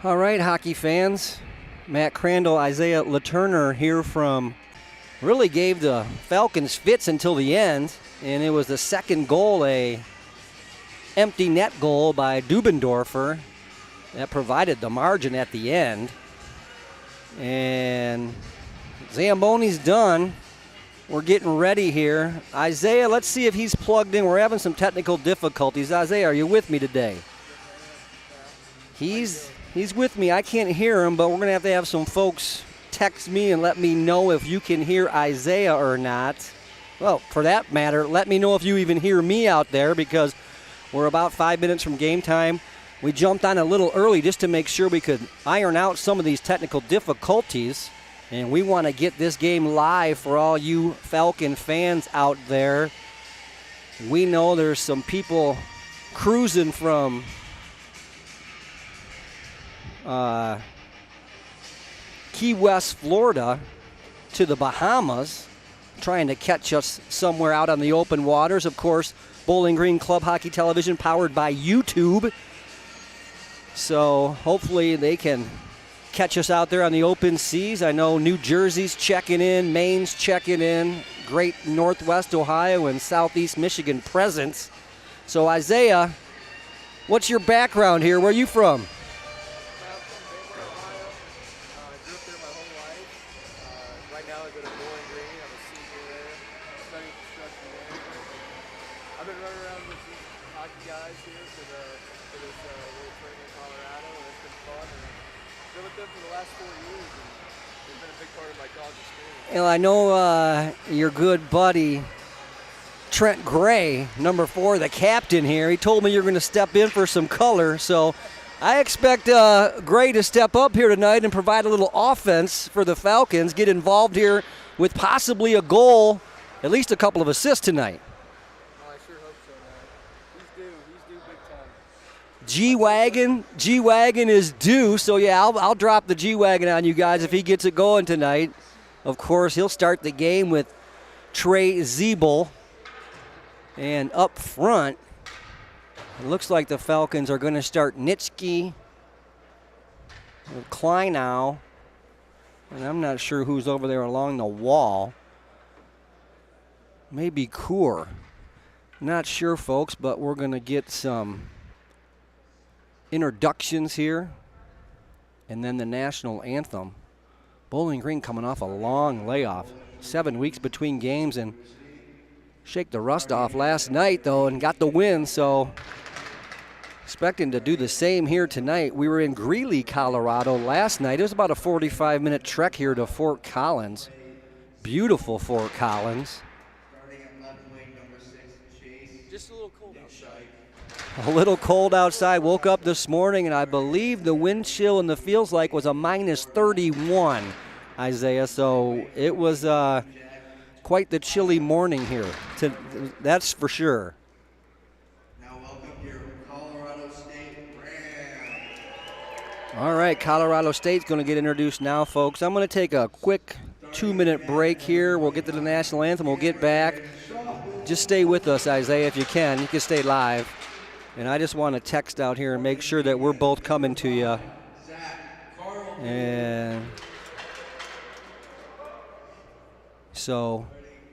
All right, hockey fans. Matt Crandall, Isaiah LeTurner here from really gave the Falcons fits until the end, and it was the second goal, a empty net goal by Dubendorfer that provided the margin at the end. And Zamboni's done. We're getting ready here. Isaiah, let's see if he's plugged in. We're having some technical difficulties. Isaiah, are you with me today? He's with me. I can't hear him, but we're going to have some folks text me and let me know if you can hear Isaiah or not. Well, for that matter, let me know if you even hear me out there, because we're about 5 minutes from game time. We jumped on a little early just to make sure we could iron out some of these technical difficulties, and we want to get this game live for all you Falcon fans out there. We know there's some people cruising from Key West, Florida to the Bahamas, trying to catch us somewhere out on the open waters. Of course, Bowling Green Club Hockey Television powered by YouTube. So hopefully they can catch us out there on the open seas. I know New Jersey's checking in, Maine's checking in, great Northwest Ohio and Southeast Michigan presence. So Isaiah, what's your background here? Where are you from? I've been running around with these hockey guys here for this little training in Colorado, and it's been fun. And I've been with them for the last 4 years, and they've been a big part of my college experience. And I know your good buddy Trent Gray, number 4, the captain here. He told me you're going to step in for some color, so I expect Gray to step up here tonight and provide a little offense for the Falcons, get involved here with possibly a goal, at least a couple of assists tonight. G-Wagon is due, so yeah, I'll drop the G-Wagon on you guys if he gets it going tonight. Of course, he'll start the game with Trey Zeeble. And up front, it looks like the Falcons are going to start Nitschke with Kleinow. And I'm not sure who's over there along the wall. Maybe Kaur. Not sure, folks, but we're going to get some introductions here, and then the national anthem. Bowling Green coming off a long layoff, 7 weeks between games, and shake the rust off last night though and got the win, so expecting to do the same here tonight. We were in Greeley, Colorado last night. It was about a 45-minute trek here to Fort Collins. Beautiful Fort Collins. Just a little cold outside. A little cold outside. Woke up this morning, and I believe the wind chill in the feels like was a minus 31, Isaiah. So it was quite the chilly morning here. That's for sure. Now welcome your Colorado State Rams. All right, Colorado State's going to get introduced now, folks. I'm going to take a quick 2-minute break here. We'll get to the national anthem. We'll get back. Just stay with us, Isaiah, if you can. You can stay live. And I just want to text out here and make sure that we're both coming to you. And so,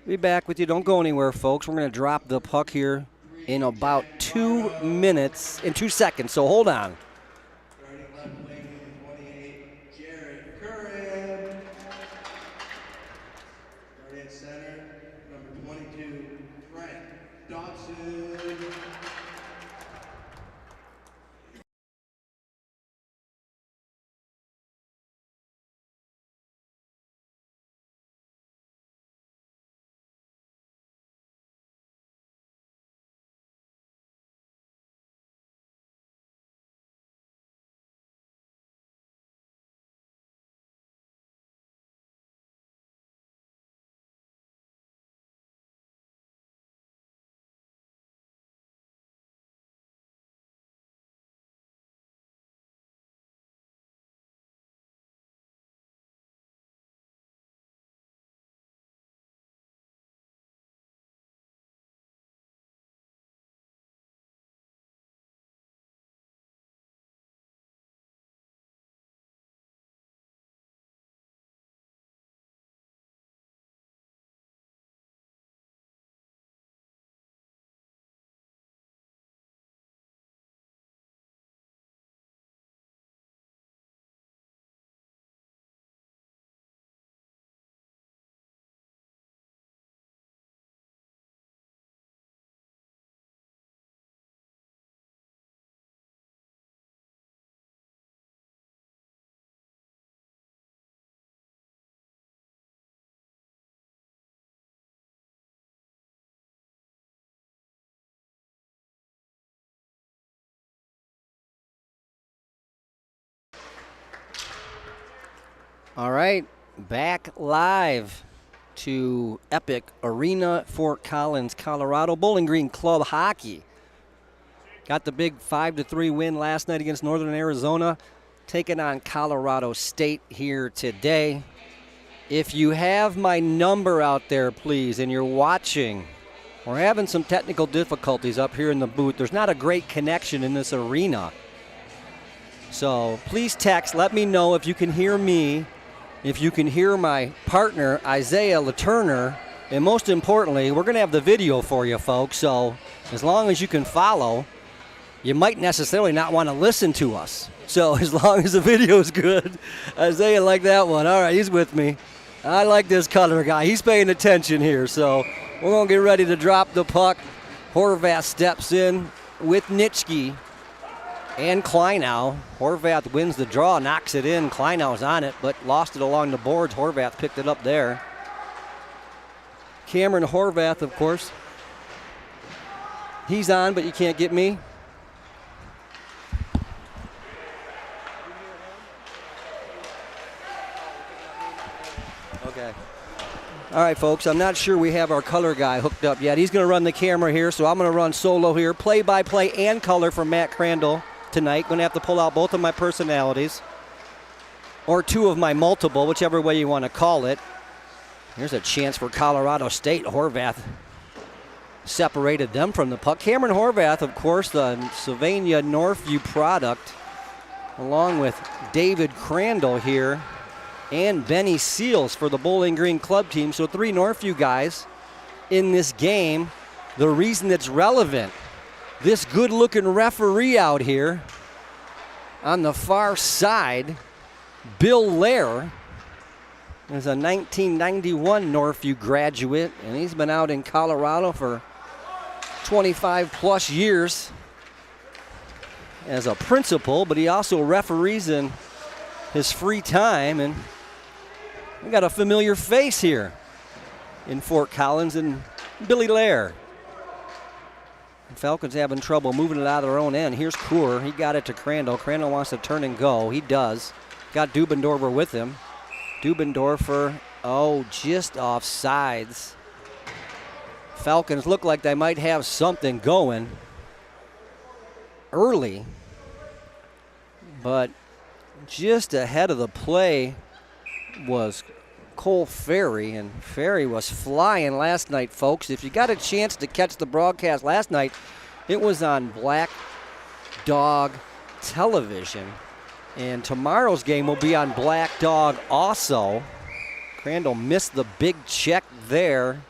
be back with you. Don't go anywhere, folks. We're going to drop the puck here in about 2 minutes, in 2 seconds. So hold on. All right, back live to Epic Arena, Fort Collins, Colorado. Bowling Green Club hockey got the big 5-3 win last night against Northern Arizona, taking on Colorado State here today. If you have my number out there, please, and you're watching, we're having some technical difficulties up here in the booth. There's not a great connection in this arena. So please text, let me know if you can hear me, if you can hear my partner, Isaiah LaTurner, and most importantly, we're going to have the video for you, folks. So as long as you can follow, you might necessarily not want to listen to us. So as long as the video is good, Isaiah liked that one. All right, he's with me. I like this color guy. He's paying attention here. So we're going to get ready to drop the puck. Horvath steps in with Nitschke and Kleinow. Horvath wins the draw, knocks it in. Kleinow's on it, but lost it along the boards. Horvath picked it up there. Cameron Horvath, of course. He's on, but you can't get me. Okay. All right, folks, I'm not sure we have our color guy hooked up yet. He's going to run the camera here, so I'm going to run solo here. Play-by-play and color from Matt Crandall tonight. Going to have to pull out both of my personalities, or two of my multiple, whichever way you want to call it. Here's a chance for Colorado State. Horvath separated them from the puck. Cameron Horvath, of course, the Sylvania Northview product, along with David Crandall here, and Benny Seals for the Bowling Green Club team. So 3 Northview guys in this game. The reason it's relevant, this good-looking referee out here on the far side, Bill Lair, is a 1991 Northview graduate, and he's been out in Colorado for 25-plus years as a principal, but he also referees in his free time, and we got a familiar face here in Fort Collins and Billy Lair. Falcons having trouble moving it out of their own end. Here's Coor. He got it to Crandall. Crandall wants to turn and go. He does. Got Dubendorfer with him. Dubendorfer, just off sides. Falcons look like they might have something going early, but just ahead of the play was Cole Ferry, and Ferry was flying last night, folks. If you got a chance to catch the broadcast last night, it was on Black Dog Television, and tomorrow's game will be on Black Dog also. Crandall missed the big check there,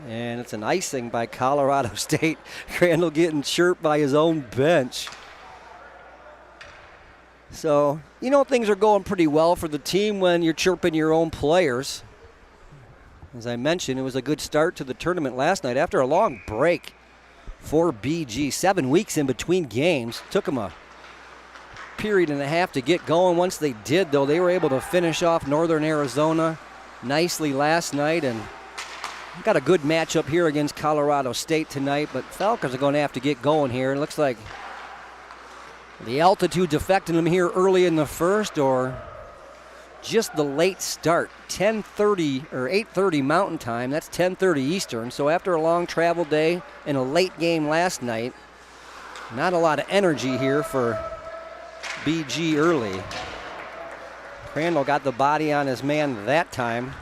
and it's an icing by Colorado State. Crandall getting chirped by his own bench. So, things are going pretty well for the team when you're chirping your own players. As I mentioned, it was a good start to the tournament last night after a long break for BG. 7 weeks in between games. Took them a period and a half to get going. Once they did, though, they were able to finish off Northern Arizona nicely last night, and got a good matchup here against Colorado State tonight, but Falcons are going to have to get going here. It looks like the altitude's affecting them here early in the first, or just the late start. 10:30 or 8:30 Mountain Time. That's 10:30 Eastern. So after a long travel day and a late game last night, not a lot of energy here for BG early. Crandall got the body on his man that time,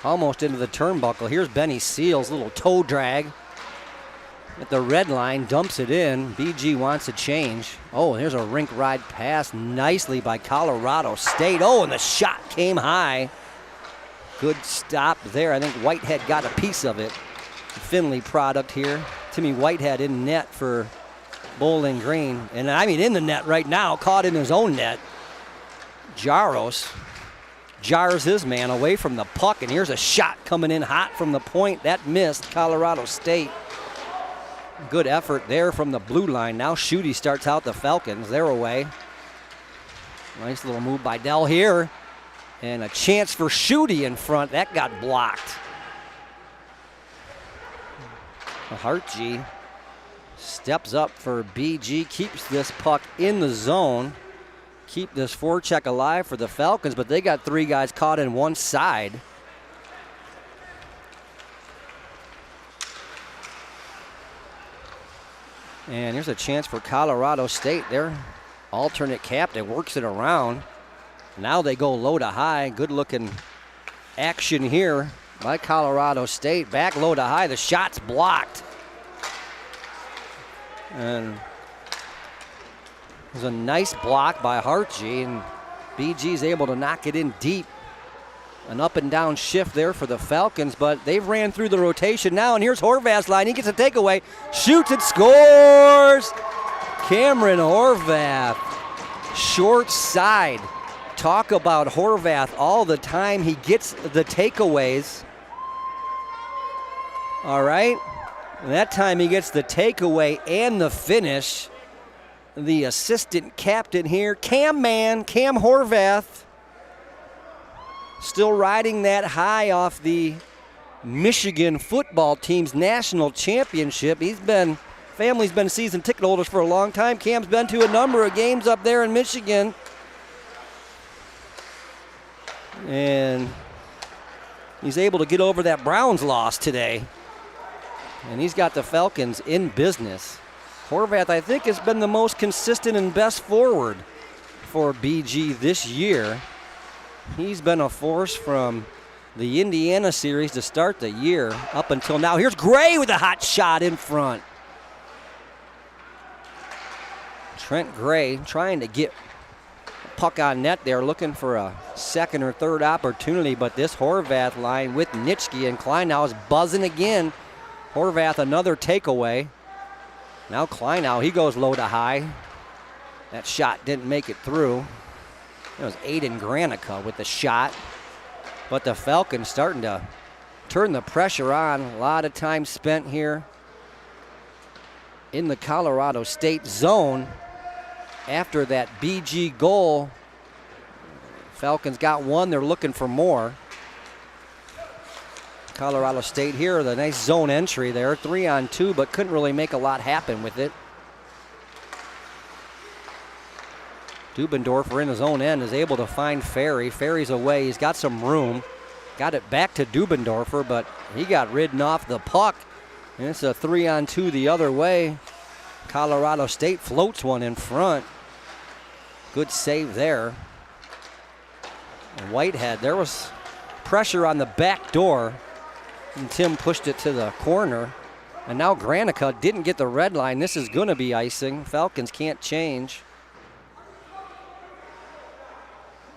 almost into the turnbuckle. Here's Benny Seals, little toe drag at the red line, dumps it in. BG wants a change. Here's a rink ride pass nicely by Colorado State. And the shot came high. Good stop there. I think Whitehead got a piece of it. Finley product here. Timmy Whitehead in net for Bowling Green. And in the net right now, caught in his own net. Jaros jars his man away from the puck, and here's a shot coming in hot from the point. That missed Colorado State. Good effort there from the blue line. Now Schutte starts out the Falcons. They're away. Nice little move by Dell here. And a chance for Schutte in front. That got blocked. Hartg steps up for BG. Keeps this puck in the zone. keep this forecheck alive for the Falcons, but they got 3 guys caught in one side. And here's a chance for Colorado State. Their alternate captain works it around. Now they go low to high. Good looking action here by Colorado State. Back low to high. The shot's blocked. And it was a nice block by Hartje, and BG's able to knock it in deep. An up and down shift there for the Falcons, but they've ran through the rotation now, and here's Horvath's line. He gets a takeaway, shoots and scores! Cameron Horvath, short side. Talk about Horvath all the time. He gets the takeaways. All right, and that time he gets the takeaway and the finish. The assistant captain here, Cam Horvath, still riding that high off the Michigan football team's national championship. Family's been season ticket holders for a long time. Cam's been to a number of games up there in Michigan. And he's able to get over that Browns loss today. And he's got the Falcons in business. Horvath, I think, has been the most consistent and best forward for BG this year. He's been a force from the Indiana series to start the year up until now. Here's Gray with a hot shot in front. Trent Gray trying to get puck on net there, looking for a second or third opportunity, but this Horvath line with Nitschke and Kleinau is buzzing again. Horvath another takeaway. Now Kleinau, he goes low to high. That shot didn't make it through. It was Aiden Granica with the shot. But the Falcons starting to turn the pressure on. A lot of time spent here in the Colorado State zone after that BG goal. Falcons got one, they're looking for more. Colorado State here, the nice zone entry there, 3-on-2, but couldn't really make a lot happen with it. Dubendorfer in his own end is able to find Ferry. Ferry's away, he's got some room. Got it back to Dubendorfer, but he got ridden off the puck. And it's a 3-on-2 the other way. Colorado State floats one in front. Good save there. And Whitehead, there was pressure on the back door. And Tim pushed it to the corner. And now Granica didn't get the red line. This is going to be icing. Falcons can't change.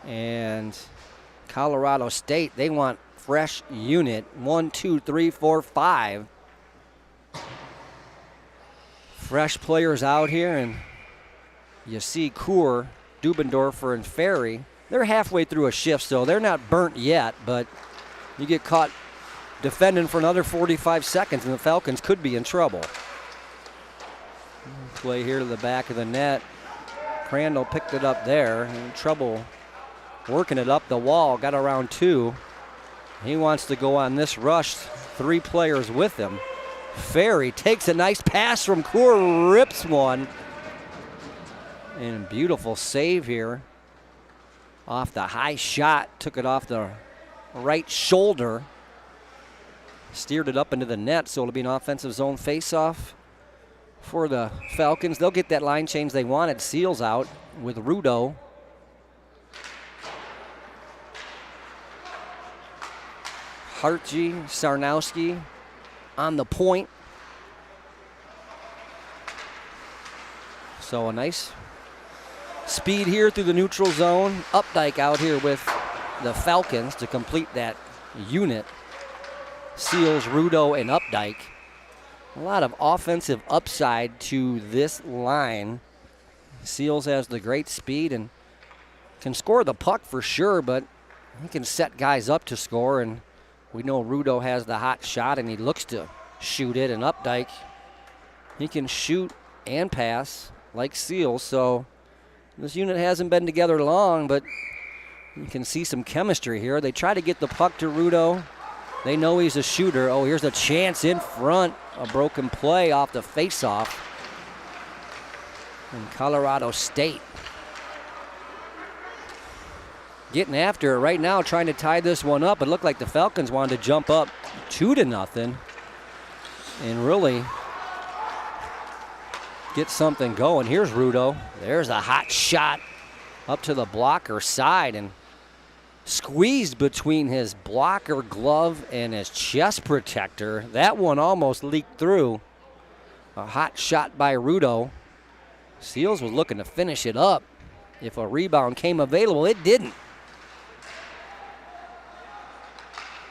And Colorado State, they want fresh unit. 1, 2, 3, 4, 5. Fresh players out here, and you see Kuhr, Dubendorfer, and Ferry. They're halfway through a shift, so they're not burnt yet, but you get caught defending for another 45 seconds, and the Falcons could be in trouble. Play here to the back of the net. Crandall picked it up there. In trouble working it up the wall. Got around 2. He wants to go on this rush. 3 players with him. Ferry takes a nice pass from Kuhr, rips one. And beautiful save here. Off the high shot, took it off the right shoulder. Steered it up into the net, so it'll be an offensive zone faceoff for the Falcons. They'll get that line change they wanted. Seals out with Rudo. Hartje, Sarnowski on the point. So a nice speed here through the neutral zone. Updike out here with the Falcons to complete that unit. Seals, Rudo, and Updike. A lot of offensive upside to this line. Seals has the great speed and can score the puck for sure, but he can set guys up to score, and we know Rudo has the hot shot and he looks to shoot it, and Updike, he can shoot and pass like Seals, so this unit hasn't been together long, but you can see some chemistry here. They try to get the puck to Rudo. They know he's a shooter. Oh, here's a chance in front. A broken play off the faceoff. And Colorado State getting after it right now, trying to tie this one up. It looked like the Falcons wanted to jump up 2-0 and really get something going. Here's Rudo. There's a hot shot up to the blocker side and squeezed between his blocker glove and his chest protector. That one almost leaked through. A hot shot by Rudo. Seals was looking to finish it up. If a rebound came available, it didn't.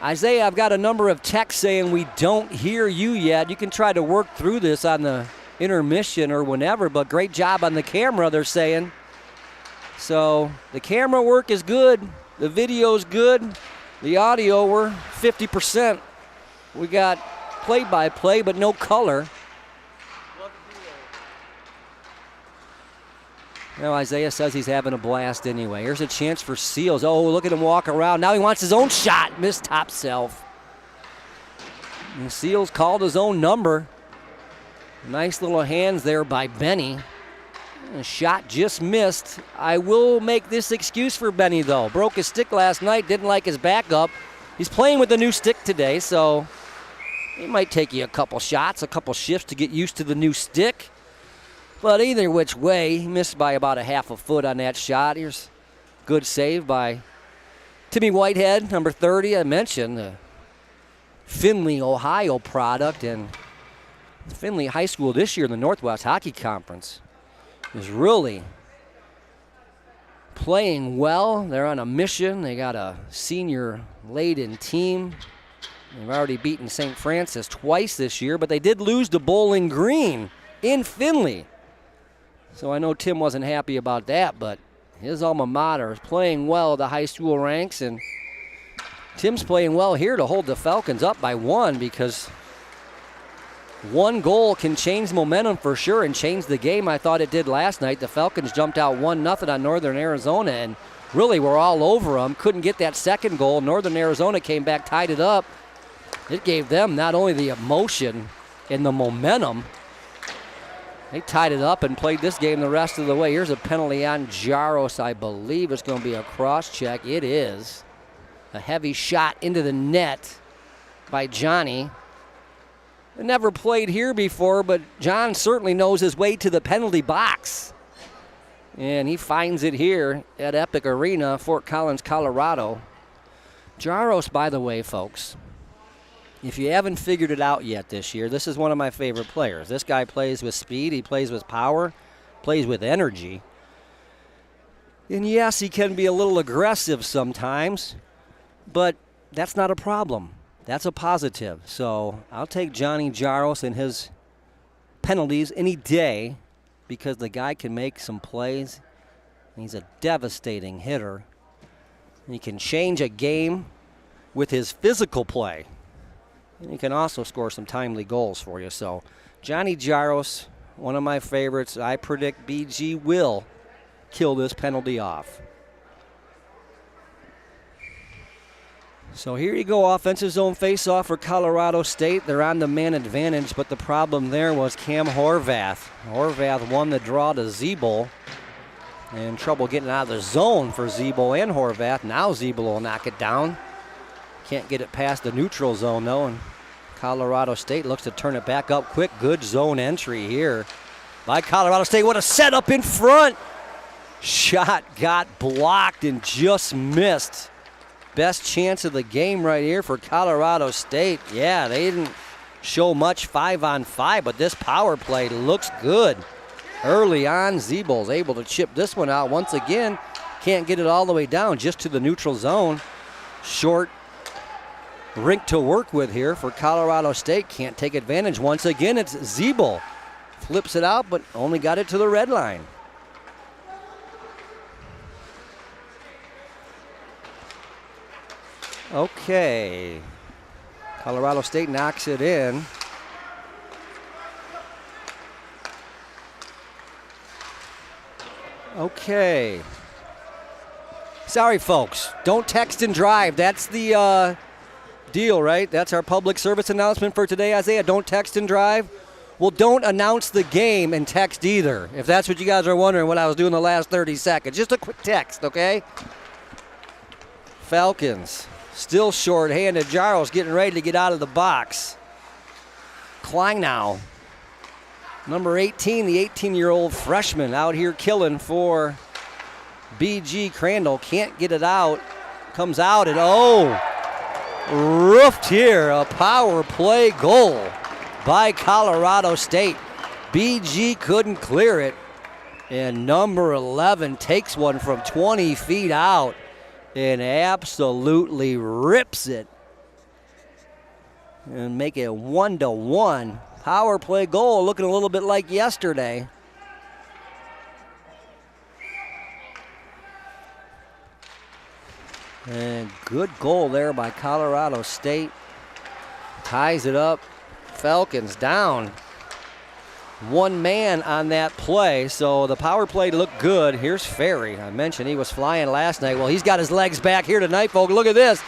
Isaiah, I've got a number of texts saying we don't hear you yet. You can try to work through this on the intermission or whenever, but great job on the camera, they're saying. So the camera work is good. The video's good. The audio, we're 50%. We got play-by-play, but no color. Now Isaiah says he's having a blast anyway. Here's a chance for Seals. Oh, look at him walk around. Now he wants his own shot. Missed top self. And Seals called his own number. Nice little hands there by Benny. The shot just missed. I will make this excuse for Benny, though. Broke his stick last night. Didn't like his backup. He's playing with a new stick today, so it might take you a couple shots, a couple shifts to get used to the new stick. But either which way, he missed by about a half a foot on that shot. Here's good save by Timmy Whitehead, number 30. I mentioned the Findlay, Ohio product, and Findlay High School this year in the Northwest Hockey Conference is really playing well. They're on a mission. They got a senior-laden team. They've already beaten St. Francis twice this year, but they did lose to Bowling Green in Findlay. So I know Tim wasn't happy about that, but his alma mater is playing well at the high school ranks, and Tim's playing well here to hold the Falcons up by 1, because one goal can change momentum for sure and change the game. I thought it did last night. The Falcons jumped out 1-0 on Northern Arizona and really were all over them. Couldn't get that second goal. Northern Arizona came back, tied it up. It gave them not only the emotion and the momentum, they tied it up and played this game the rest of the way. Here's a penalty on Jaros. I believe it's going to be a cross-check. It is. A heavy shot into the net by Johnny. Never played here before, but John certainly knows his way to the penalty box. And he finds it here at Epic Arena, Fort Collins, Colorado. Jaros, by the way, folks, if you haven't figured it out yet this year, this is one of my favorite players. This guy plays with speed, he plays with power, plays with energy. And yes, he can be a little aggressive sometimes, but that's not a problem. That's a positive. So I'll take Johnny Jaros and his penalties any day, because the guy can make some plays. He's a devastating hitter. He can change a game with his physical play. And he can also score some timely goals for you. So Johnny Jaros, one of my favorites. I predict BG will kill this penalty off. So here you go, offensive zone face-off for Colorado State. They're on the man advantage, but the problem there was Cam Horvath. Horvath won the draw to Zeeble. And trouble getting out of the zone for Zeeble and Horvath. Now Zeeble will knock it down. Can't get it past the neutral zone, though, and Colorado State looks to turn it back up quick. Good zone entry here by Colorado State. What a setup in front. Shot got blocked and just missed. Best chance of the game right here for Colorado State. Yeah, they didn't show much 5-on-5, but this power play looks good. Early on, Zeebel's able to chip this one out once again. Can't get it all the way down, just to the neutral zone. Short rink to work with here for Colorado State. Can't take advantage. Once again, it's Zeebel. Flips it out, but only got it to the red line. Okay. Colorado State knocks it in. Okay. Sorry, folks. Don't text and drive. That's the deal, right? That's our public service announcement for today, Isaiah. Don't text and drive. Well, don't announce the game and text either, if that's what you guys are wondering what I was doing the last 30 seconds. Just a quick text, okay? Falcons. Still short-handed. Jaros getting ready to get out of the box. Kleinow, number 18, the 18-year-old freshman out here killing for BG Crandall. Can't get it out. Comes out and roofed here. A power play goal by Colorado State. BG couldn't clear it. And number 11 takes one from 20 feet out and absolutely rips it. And make it 1-1. Power play goal looking a little bit like yesterday. And good goal there by Colorado State. Ties it up. Falcons down. One man on that play, so the power play looked good. Here's Ferry. I mentioned he was flying last night. Well, he's got his legs back here tonight, folks. Look at this.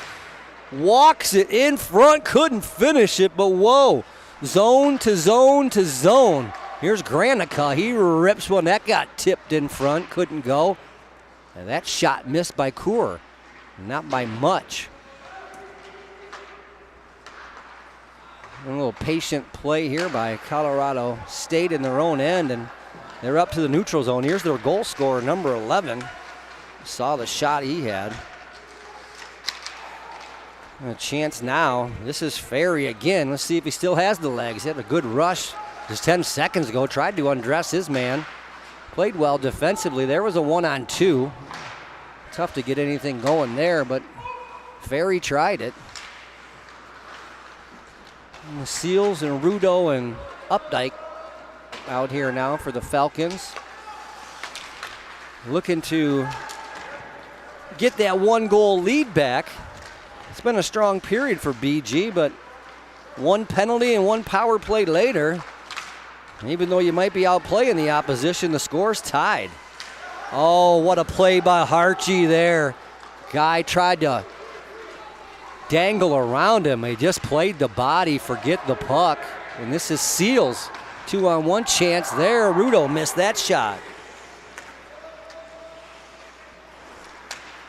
Walks it in front, couldn't finish it, but whoa. Zone to zone to zone. Here's Granica. He rips one. That got tipped in front, couldn't go. And that shot missed by Coor. Not by much. A little patient play here by Colorado State in their own end, and they're up to the neutral zone. Here's their goal scorer, number 11. Saw the shot he had. A chance now. This is Ferry again. Let's see if he still has the legs. He had a good rush just 10 seconds ago. Tried to undress his man. Played well defensively. There was a 1-on-2. Tough to get anything going there, but Ferry tried it. And the Seals and Rudo and Updike out here now for the Falcons. Looking to get that 1-goal lead back. It's been a strong period for BG, but one penalty and one power play later, even though you might be outplaying the opposition, the score's tied. Oh, what a play by Harchie there. Guy tried to dangle around him. He just played the body, forget the puck. And this is Seals. 2-on-1 chance there. Rudo missed that shot.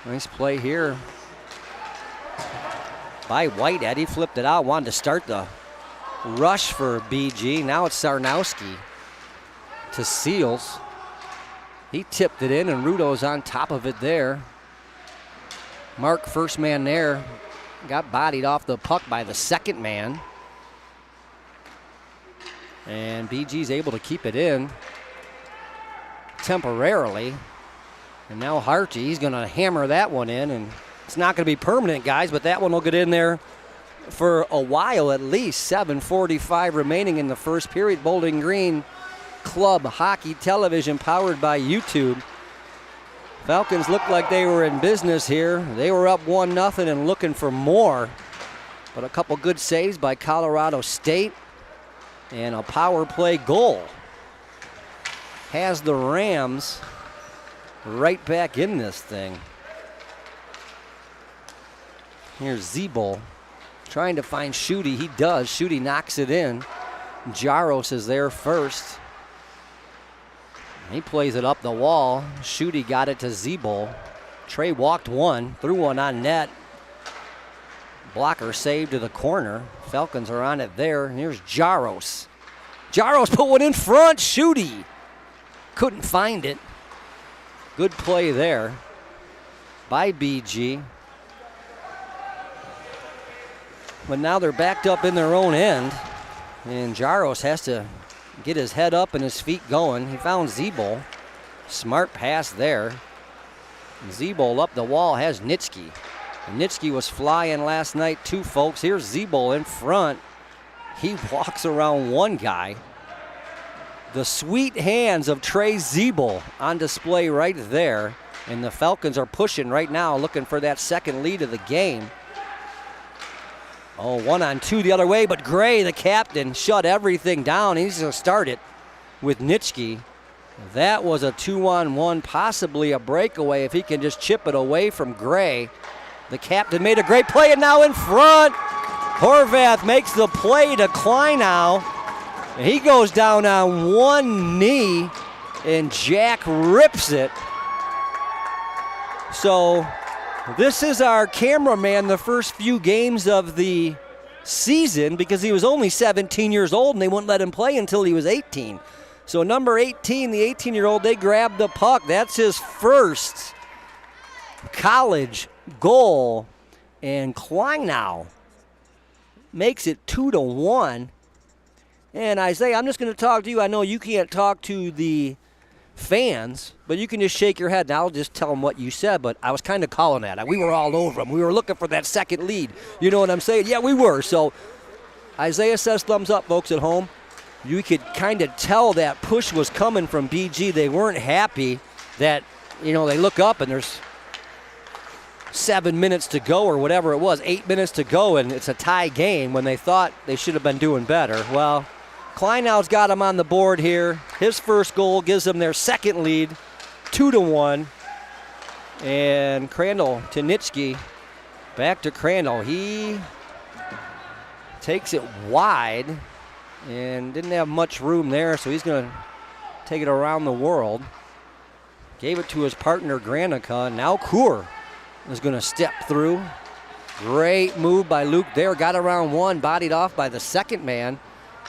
Nice play here by Whitehead. He flipped it out, wanted to start the rush for BG. Now it's Sarnowski to Seals. He tipped it in, and Rudo's on top of it there. Mark, first man there, got bodied off the puck by the second man. And BG's able to keep it in temporarily. And now Harchie, he's going to hammer that one in, and it's not going to be permanent, guys, but that one will get in there for a while at least. 7:45 remaining in the first period. Bowling Green Club Hockey Television powered by YouTube. Falcons looked like they were in business here. They were up 1-0 and looking for more. But a couple good saves by Colorado State and a power play goal has the Rams right back in this thing. Here's Zebol trying to find Schutte. He does. Schutte knocks it in. Jaros is there first. He plays it up the wall. Schutte got it to Zebol. Trey walked one, threw one on net. Blocker saved to the corner. Falcons are on it there. And here's Jaros. Jaros put one in front. Schutte couldn't find it. Good play there by BG. But now they're backed up in their own end. And Jaros has to get his head up and his feet going. He found Zebol. Smart pass there. Zebol up the wall has Nitschke. And Nitschke was flying last night too, folks. Here's Zebol in front. He walks around one guy. The sweet hands of Trey Zebol on display right there. And the Falcons are pushing right now, looking for that second lead of the game. Oh, 1-on-2 the other way, but Gray, the captain, shut everything down. He's going to start it with Nitschke. That was a 2-on-1, possibly a breakaway if he can just chip it away from Gray. The captain made a great play, and now in front. Horvath makes the play to Kleinow. He goes down on one knee, and Jack rips it. So This is our cameraman the first few games of the season because he was only 17 years old and they wouldn't let him play until he was 18. So number 18, the 18-year-old, they grabbed the puck. That's his first college goal. And Kleinau makes it 2-1. And Isaiah, I'm just going to talk to you. I know you can't talk to the fans, but you can just shake your head. Now I'll just tell them what you said, but I was kind of calling that. We were all over them. We were looking for that second lead. You know what I'm saying? Yeah, we were. So Isaiah says thumbs up, folks at home. You could kind of tell that push was coming from BG. They weren't happy that, they look up and there's 7 minutes to go or whatever it was, 8 minutes to go, and it's a tie game when they thought they should have been doing better. Well, Kleinau's got him on the board here. His first goal gives them their second lead, 2-1. And Crandall, Tanitsky, back to Crandall. He takes it wide and didn't have much room there, so he's going to take it around the world. Gave it to his partner, Granica. Now Kaur is going to step through. Great move by Luke there. Got around one, bodied off by the second man,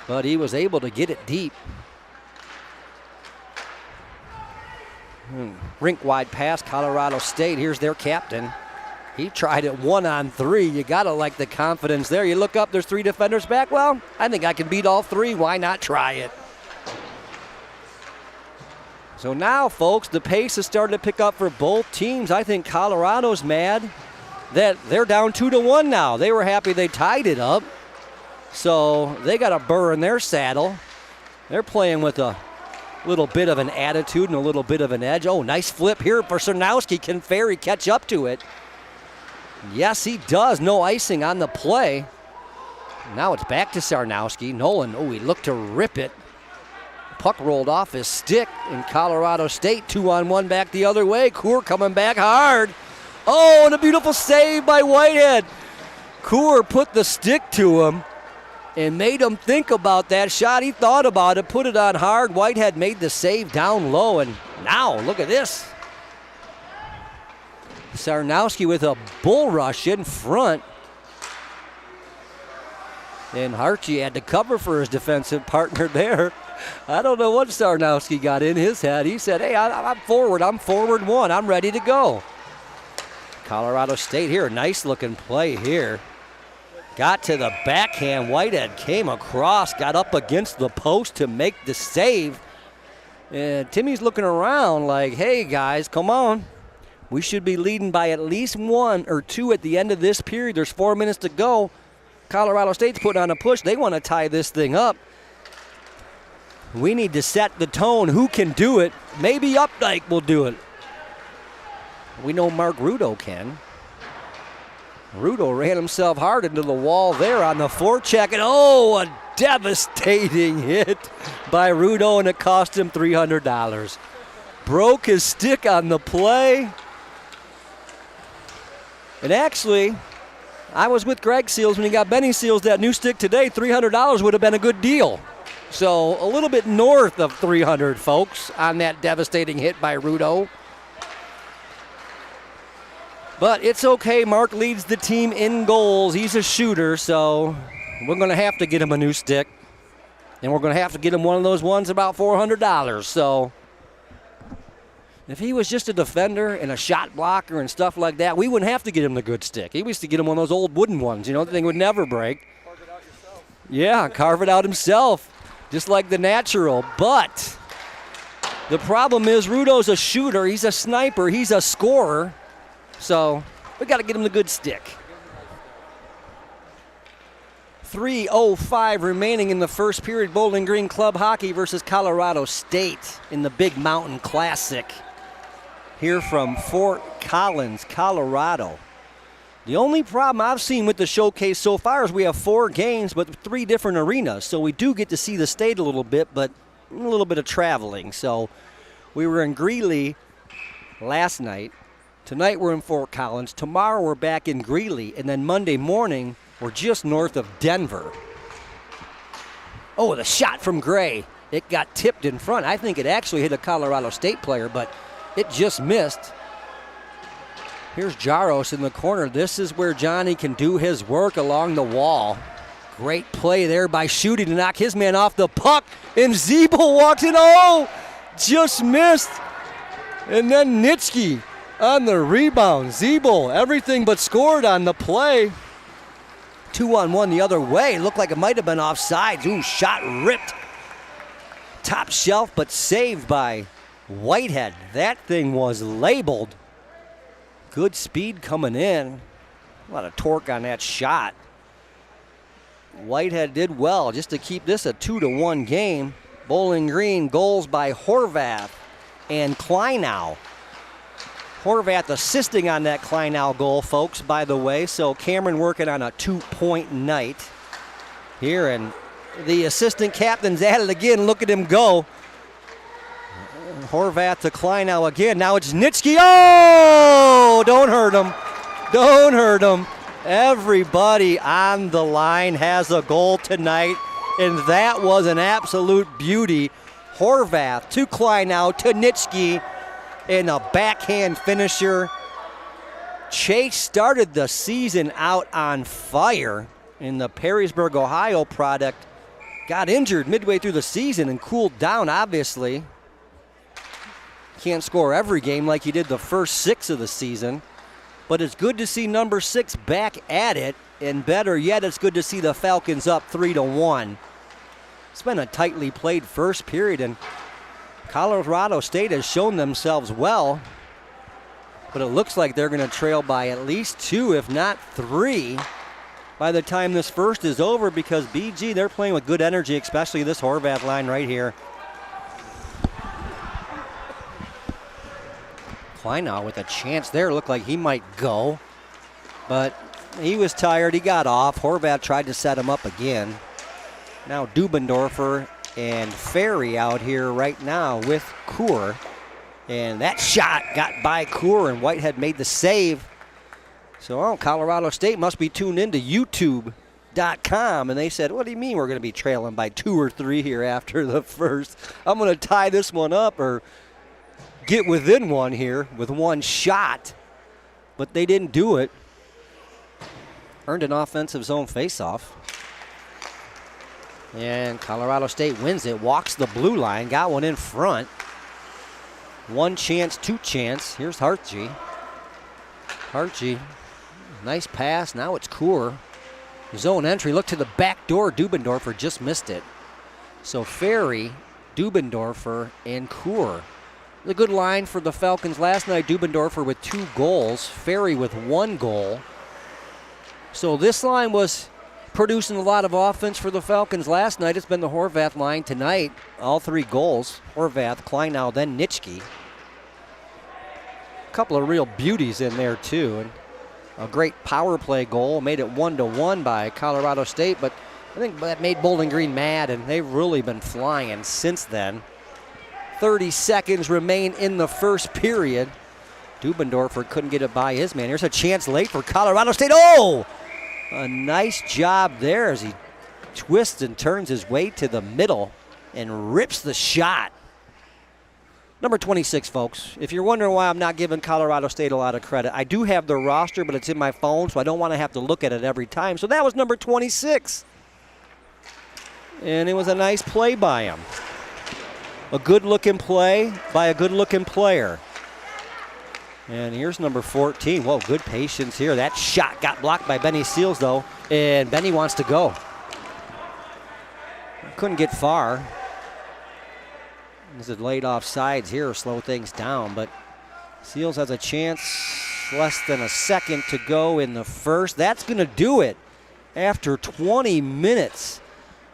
but he was able to get it deep. Rink wide pass, Colorado State. Here's their captain. He tried it 1-on-3. You got to like the confidence there. You look up, there's 3 defenders back. Well, I think I can beat all 3. Why not try it? So now, folks, the pace is starting to pick up for both teams. I think Colorado's mad that they're down 2-1 now. They were happy they tied it up. So they got a burr in their saddle. They're playing with a little bit of an attitude and a little bit of an edge. Oh, nice flip here for Sarnowski. Can Ferry catch up to it? Yes, he does. No icing on the play. Now it's back to Sarnowski. Nolan, he looked to rip it. Puck rolled off his stick in Colorado State. 2-on-1 back the other way. Kaur coming back hard. Oh, and a beautiful save by Whitehead. Kaur put the stick to him and made him think about that shot. He thought about it, put it on hard. Whitehead made the save down low, and now look at this. Sarnowski with a bull rush in front. And Harchie had to cover for his defensive partner there. I don't know what Sarnowski got in his head. He said, hey, I'm forward. I'm forward one. I'm ready to go. Colorado State here. Nice looking play here. Got to the backhand. Whitehead came across, got up against the post to make the save. And Timmy's looking around like, hey, guys, come on. We should be leading by at least 1 or 2 at the end of this period. There's 4 minutes to go. Colorado State's putting on a push. They want to tie this thing up. We need to set the tone. Who can do it? Maybe Updike will do it. We know Mark Rudo can. Rudo ran himself hard into the wall there on the forecheck. And a devastating hit by Rudo, and it cost him $300. Broke his stick on the play. And actually, I was with Greg Seals when he got Benny Seals that new stick today. $300 would have been a good deal. So a little bit north of 300, folks, on that devastating hit by Rudo. But it's okay. Mark leads the team in goals. He's a shooter, so we're going to have to get him a new stick. And we're going to have to get him one of those ones about $400. So if he was just a defender and a shot blocker and stuff like that, we wouldn't have to get him the good stick. He used to get him one of those old wooden ones, the thing would never break. Carve it out yourself. Yeah, carve it out himself, just like the natural. But the problem is Rudo's a shooter. He's a sniper. He's a scorer. So we got to get him the good stick. 3:05 remaining in the first period. Bowling Green Club Hockey versus Colorado State in the Big Mountain Classic here from Fort Collins, Colorado. The only problem I've seen with the showcase so far is we have 4 games, but 3 different arenas. So we do get to see the state a little bit, but a little bit of traveling. So we were in Greeley last night. Tonight we're in Fort Collins. Tomorrow we're back in Greeley. And then Monday morning, we're just north of Denver. Oh, the shot from Gray. It got tipped in front. I think it actually hit a Colorado State player, but it just missed. Here's Jaros in the corner. This is where Johnny can do his work along the wall. Great play there by Shooty to knock his man off the puck. And Zeeble walks in. Oh, just missed. And then Nitschke on the rebound. Zeeble, everything but scored on the play. 2-on-1 the other way. Looked like it might have been offsides. Ooh, shot ripped. Top shelf, but saved by Whitehead. That thing was labeled. Good speed coming in. A lot of torque on that shot. Whitehead did well just to keep this a 2-1 game. Bowling Green goals by Horvath and Kleinow. Horvath assisting on that Kleinow goal, folks, by the way. So Cameron working on a 2-point night here. And the assistant captain's at it again. Look at him go. Horvath to Kleinow again. Now it's Nitschke. Oh! Don't hurt him. Don't hurt him. Everybody on the line has a goal tonight, and that was an absolute beauty. Horvath to Kleinow to Nitschke in a backhand finisher. Chase started the season out on fire in the Perrysburg, Ohio product. Got injured midway through the season and cooled down, obviously. Can't score every game like he did the first 6 of the season. But it's good to see number 6 back at it. And better yet, it's good to see the Falcons up 3-1. It's been a tightly played first period, and Colorado State has shown themselves well. But it looks like they're going to trail by at least 2, if not 3, by the time this first is over, because BG, they're playing with good energy, especially this Horvath line right here. Kleinow with a chance there. Looked like he might go, but he was tired. He got off. Horvath tried to set him up again. Now Dubendorfer and Ferry out here right now with Kuhr. And that shot got by Kuhr, and Whitehead made the save. So Colorado State must be tuned into YouTube.com, and they said, what do you mean we're going to be trailing by 2 or 3 here after the first? I'm going to tie this one up or get within one here with one shot, but they didn't do it. Earned an offensive zone faceoff. And Colorado State wins it, walks the blue line, got one in front. 1 chance, 2 chance. Here's Hartje. Hartje, nice pass. Now it's Kuhr. Zone entry, look to the back door. Dubendorfer just missed it. So Ferry, Dubendorfer, and Kuhr. A good line for the Falcons last night. Dubendorfer with 2 goals. Ferry with 1 goal. So this line was producing a lot of offense for the Falcons last night. It's been the Horvath line tonight. All 3 goals. Horvath, Kleinow, then Nitschke. A couple of real beauties in there too. And a great power play goal. Made it 1-1 by Colorado State. But I think that made Bowling Green mad, and they've really been flying since then. 30 seconds remain in the first period. Dubendorfer couldn't get it by his man. Here's a chance late for Colorado State. Oh! A nice job there as he twists and turns his way to the middle and rips the shot. Number 26, folks. If you're wondering why I'm not giving Colorado State a lot of credit, I do have their roster, but it's in my phone, so I don't want to have to look at it every time. So that was number 26. And it was a nice play by him. A good-looking play by a good-looking player. And here's number 14. Whoa, good patience here. That shot got blocked by Benny Seals, though, and Benny wants to go. Couldn't get far. This is laid off sides here, slow things down, but Seals has a chance. Less than a second to go in the first. That's going to do it. After 20 minutes,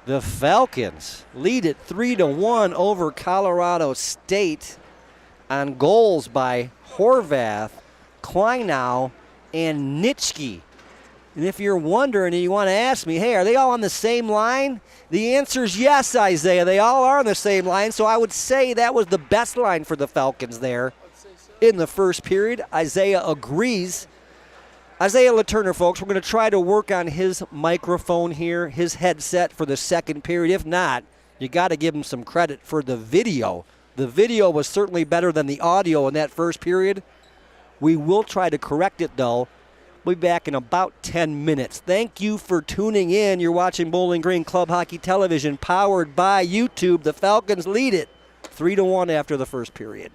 the Falcons lead it 3-1 over Colorado State on goals by Horvath, Kleinow, and Nitschke. And if you're wondering and you want to ask me, hey, are they all on the same line? The answer is yes, Isaiah. They all are on the same line, so I would say that was the best line for the Falcons there in the first period. Isaiah agrees. Isaiah LaTurner, folks, we're going to try to work on his microphone here, his headset for the second period. If not, you got to give him some credit for the video. The video was certainly better than the audio in that first period. We will try to correct it, though. We'll be back in about 10 minutes. Thank you for tuning in. You're watching Bowling Green Club Hockey Television, powered by YouTube. The Falcons lead it 3-1 after the first period.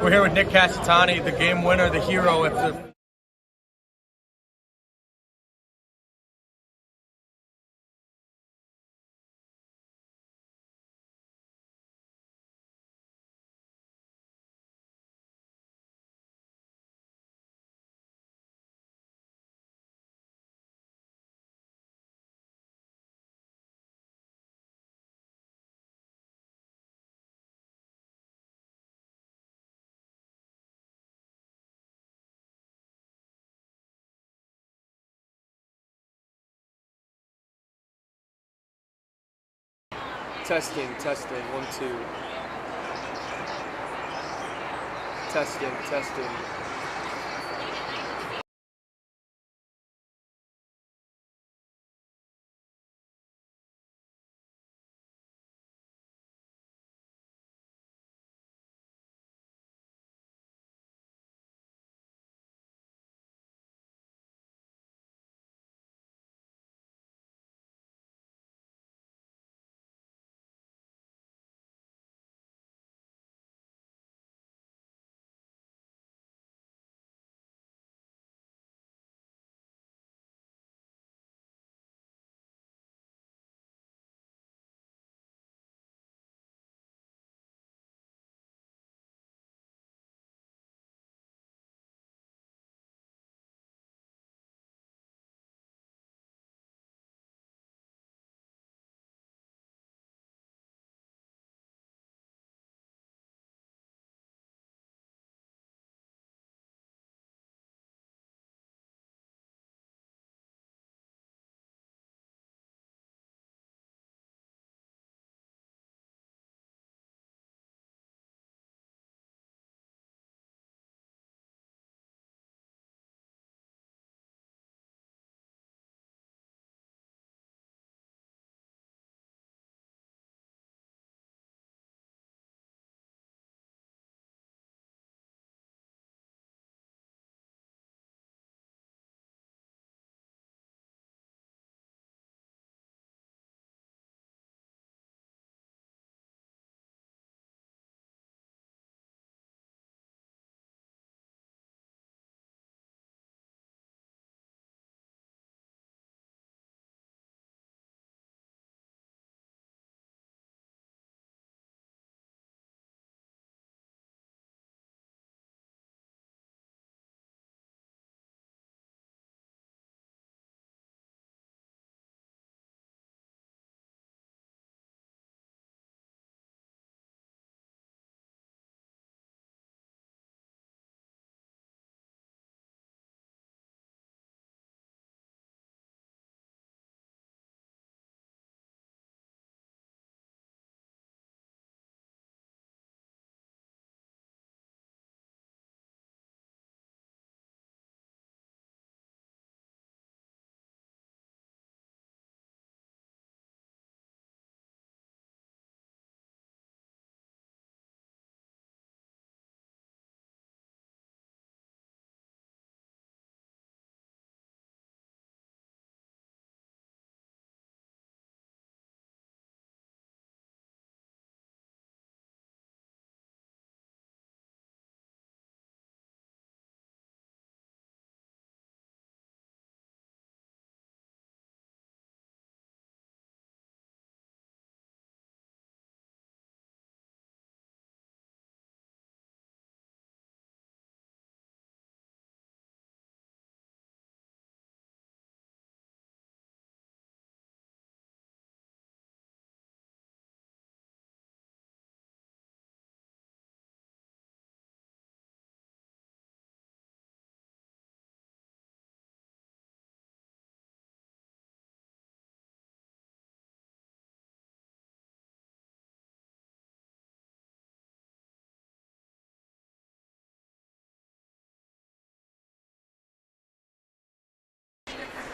We're here with Nick Casatani, the game winner, the hero. Testing, 1, 2. Testing.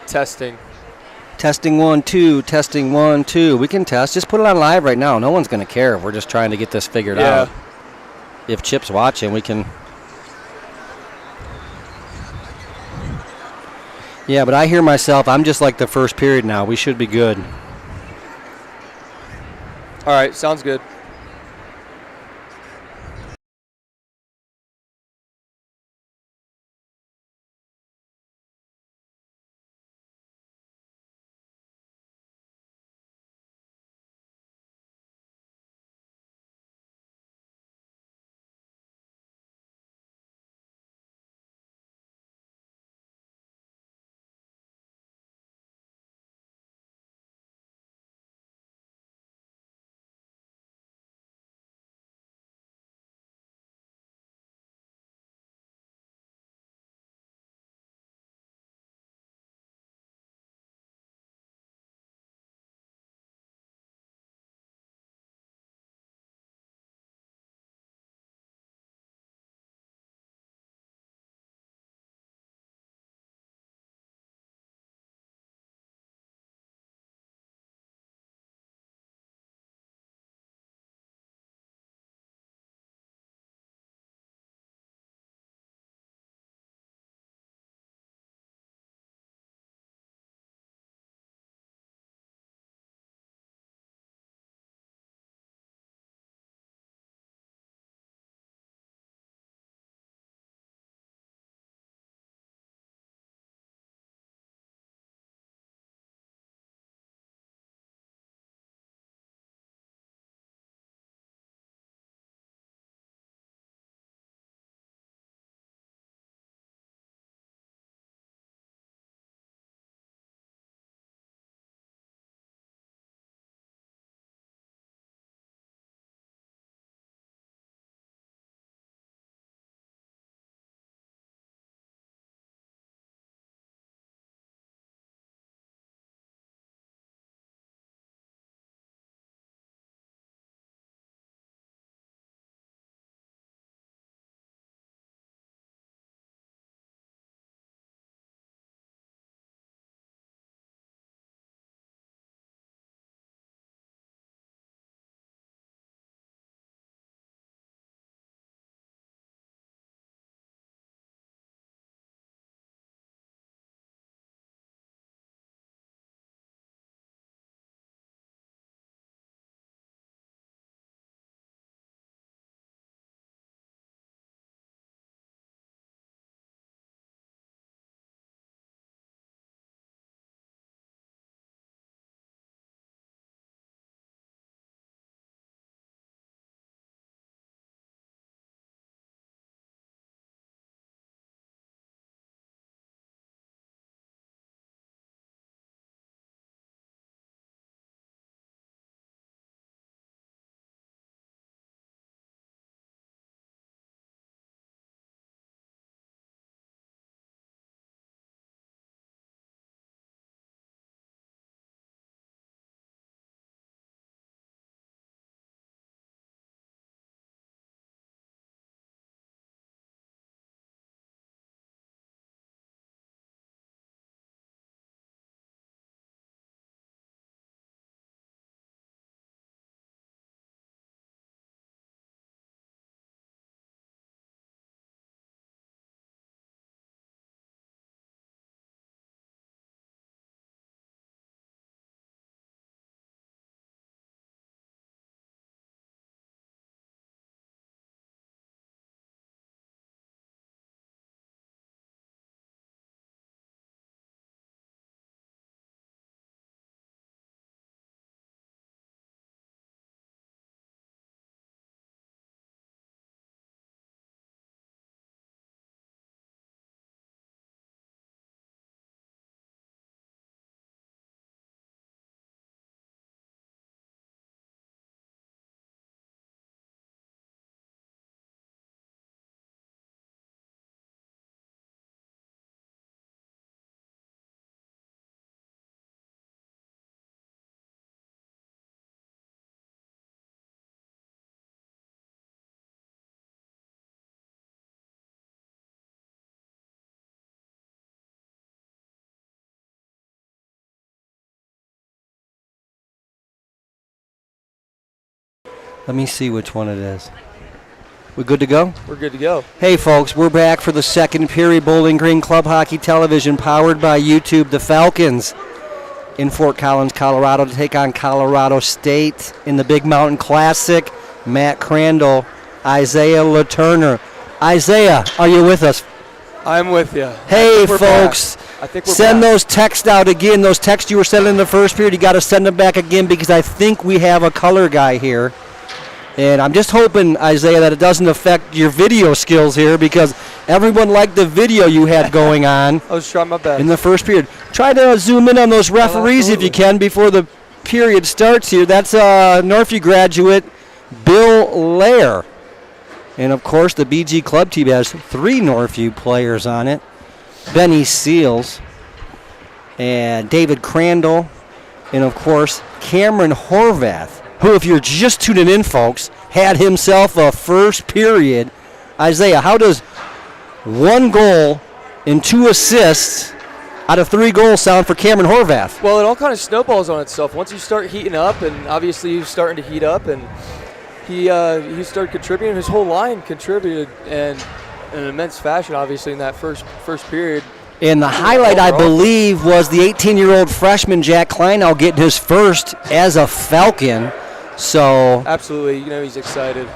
Testing. Testing 1 2, testing 1 2. We can test. Just put it on live right now. No one's going to care. We're just trying to get this figured Yeah. out. If Chip's watching, we can. Yeah, but I hear myself. I'm just like the first period now. We should be good. All right, sounds good. Let me see which one it is. We good to go? We're good to go. Hey, folks, we're back for the second period. Bowling Green Club Hockey Television, powered by YouTube. The Falcons in Fort Collins, Colorado, to take on Colorado State in the Big Mountain Classic. Matt Crandall, Isaiah LaTurner. Isaiah, are you with us? I'm with you. Hey, folks. I think we're Send back. those texts out again. Those texts you were sending in the first period, you got to send them back again because I think we have a color guy here. And I'm just hoping, Isaiah, that it doesn't affect your video skills here because everyone liked the video you had going on I was trying my best. in the first period. Try to zoom in on those referees if you can before the period starts here. That's Northview graduate Bill Lair. And, of course, the BG Club team has 3 Northview players on it. Benny Seals and David Crandall and, of course, Cameron Horvath, who, if you're just tuning in, folks, had himself a first period. Isaiah, how does 1 goal and 2 assists out of 3 goals sound for Cameron Horvath? Well, it all kind of snowballs on itself. Once you start heating up, and obviously he's starting to heat up, and he started contributing. His whole line contributed in an immense fashion, obviously, in that first period. And the highlight, I believe, was the 18-year-old freshman Jack Kleinow getting his first as a Falcon. So Absolutely, he's excited.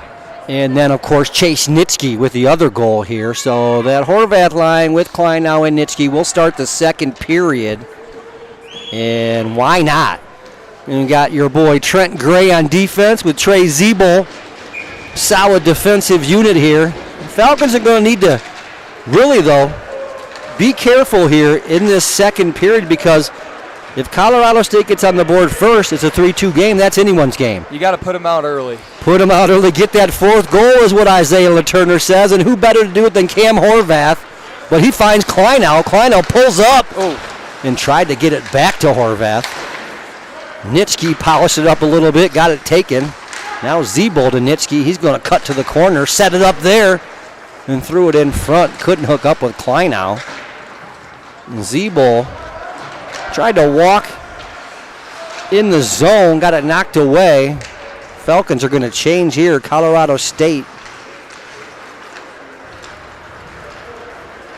And then, of course, Chase Nitschke with the other goal here. So that Horvath line with Kleinow and Nitschke will start the second period. And why not? And you got your boy Trent Gray on defense with Trey Zeeble. Solid defensive unit here. Falcons are going to need to really, though, be careful here in this second period because if Colorado State gets on the board first, it's a 3-2 game. That's anyone's game. You got to put him out early. Put him out early. Get that 4th goal is what Isaiah LaTurner says. And who better to do it than Cam Horvath? But he finds Kleinow. Kleinow pulls up and tried to get it back to Horvath. Nitschke polished it up a little bit, got it taken. Now Zeeble to Nitschke. He's going to cut to the corner, set it up there, and threw it in front. Couldn't hook up with Kleinow. Zeeble tried to walk in the zone, got it knocked away. Falcons are going to change here. Colorado State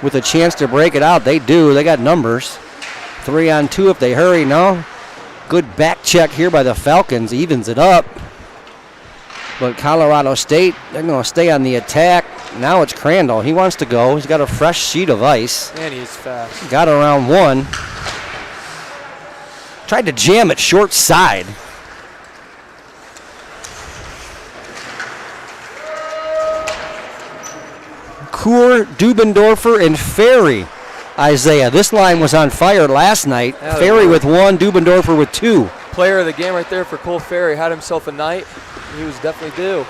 with a chance to break it out. They do. They got numbers. 3-on-2 if they hurry. No. Good back check here by the Falcons. Evens it up. But Colorado State, they're going to stay on the attack. Now it's Crandall. He wants to go. He's got a fresh sheet of ice. And he's fast. Got around 1. Tried to jam it short side. Kuhr, Dubendorfer, and Ferry. Isaiah, this line was on fire last night. Yeah, Ferry with 1, Dubendorfer with 2. Player of the game right there for Cole Ferry. Had himself a night. He was definitely due.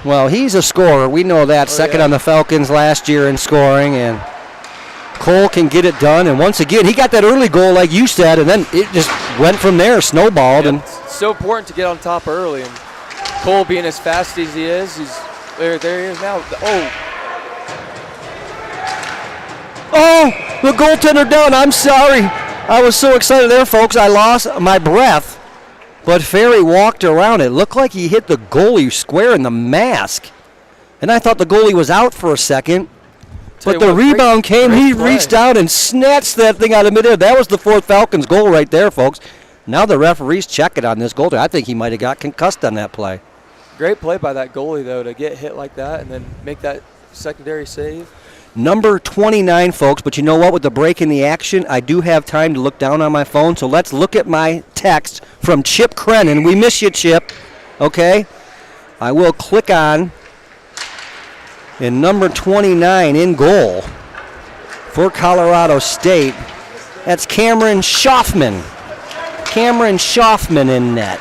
Well, he's a scorer. We know that. Second on the Falcons last year in scoring, and Cole can get it done. And once again, he got that early goal, like you said, and then it just went from there, snowballed. And It's so important to get on top early. And Cole, being as fast as he is, there he is now. oh, the goaltender down. I'm sorry. I was so excited there, folks. I lost my breath. But Ferry walked around. It looked like he hit the goalie square in the mask. And I thought the goalie was out for a second. But the rebound came. He reached out and snatched that thing out of midair. That was the 4th Falcons goal right there, folks. Now the referee's checking on this goaltender. I think he might have got concussed on that play. Great play by that goalie, though, to get hit like that and then make that secondary save. Number 29, folks, but you know what? With the break in the action, I do have time to look down on my phone, so let's look at my text from Chip Crennan. We miss you, Chip, okay? I will click on, and number 29 in goal for Colorado State. That's Cameron Schaffman. Cameron Schaffman in net.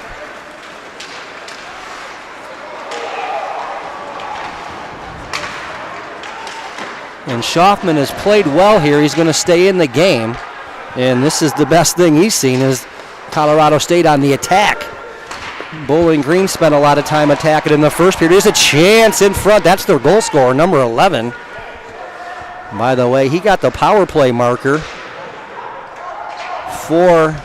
And Schaffman has played well here. He's going to stay in the game. And this is the best thing he's seen is Colorado State on the attack. Bowling Green spent a lot of time attacking in the first period. There's a chance in front. That's their goal scorer, number 11. By the way, he got the power play marker for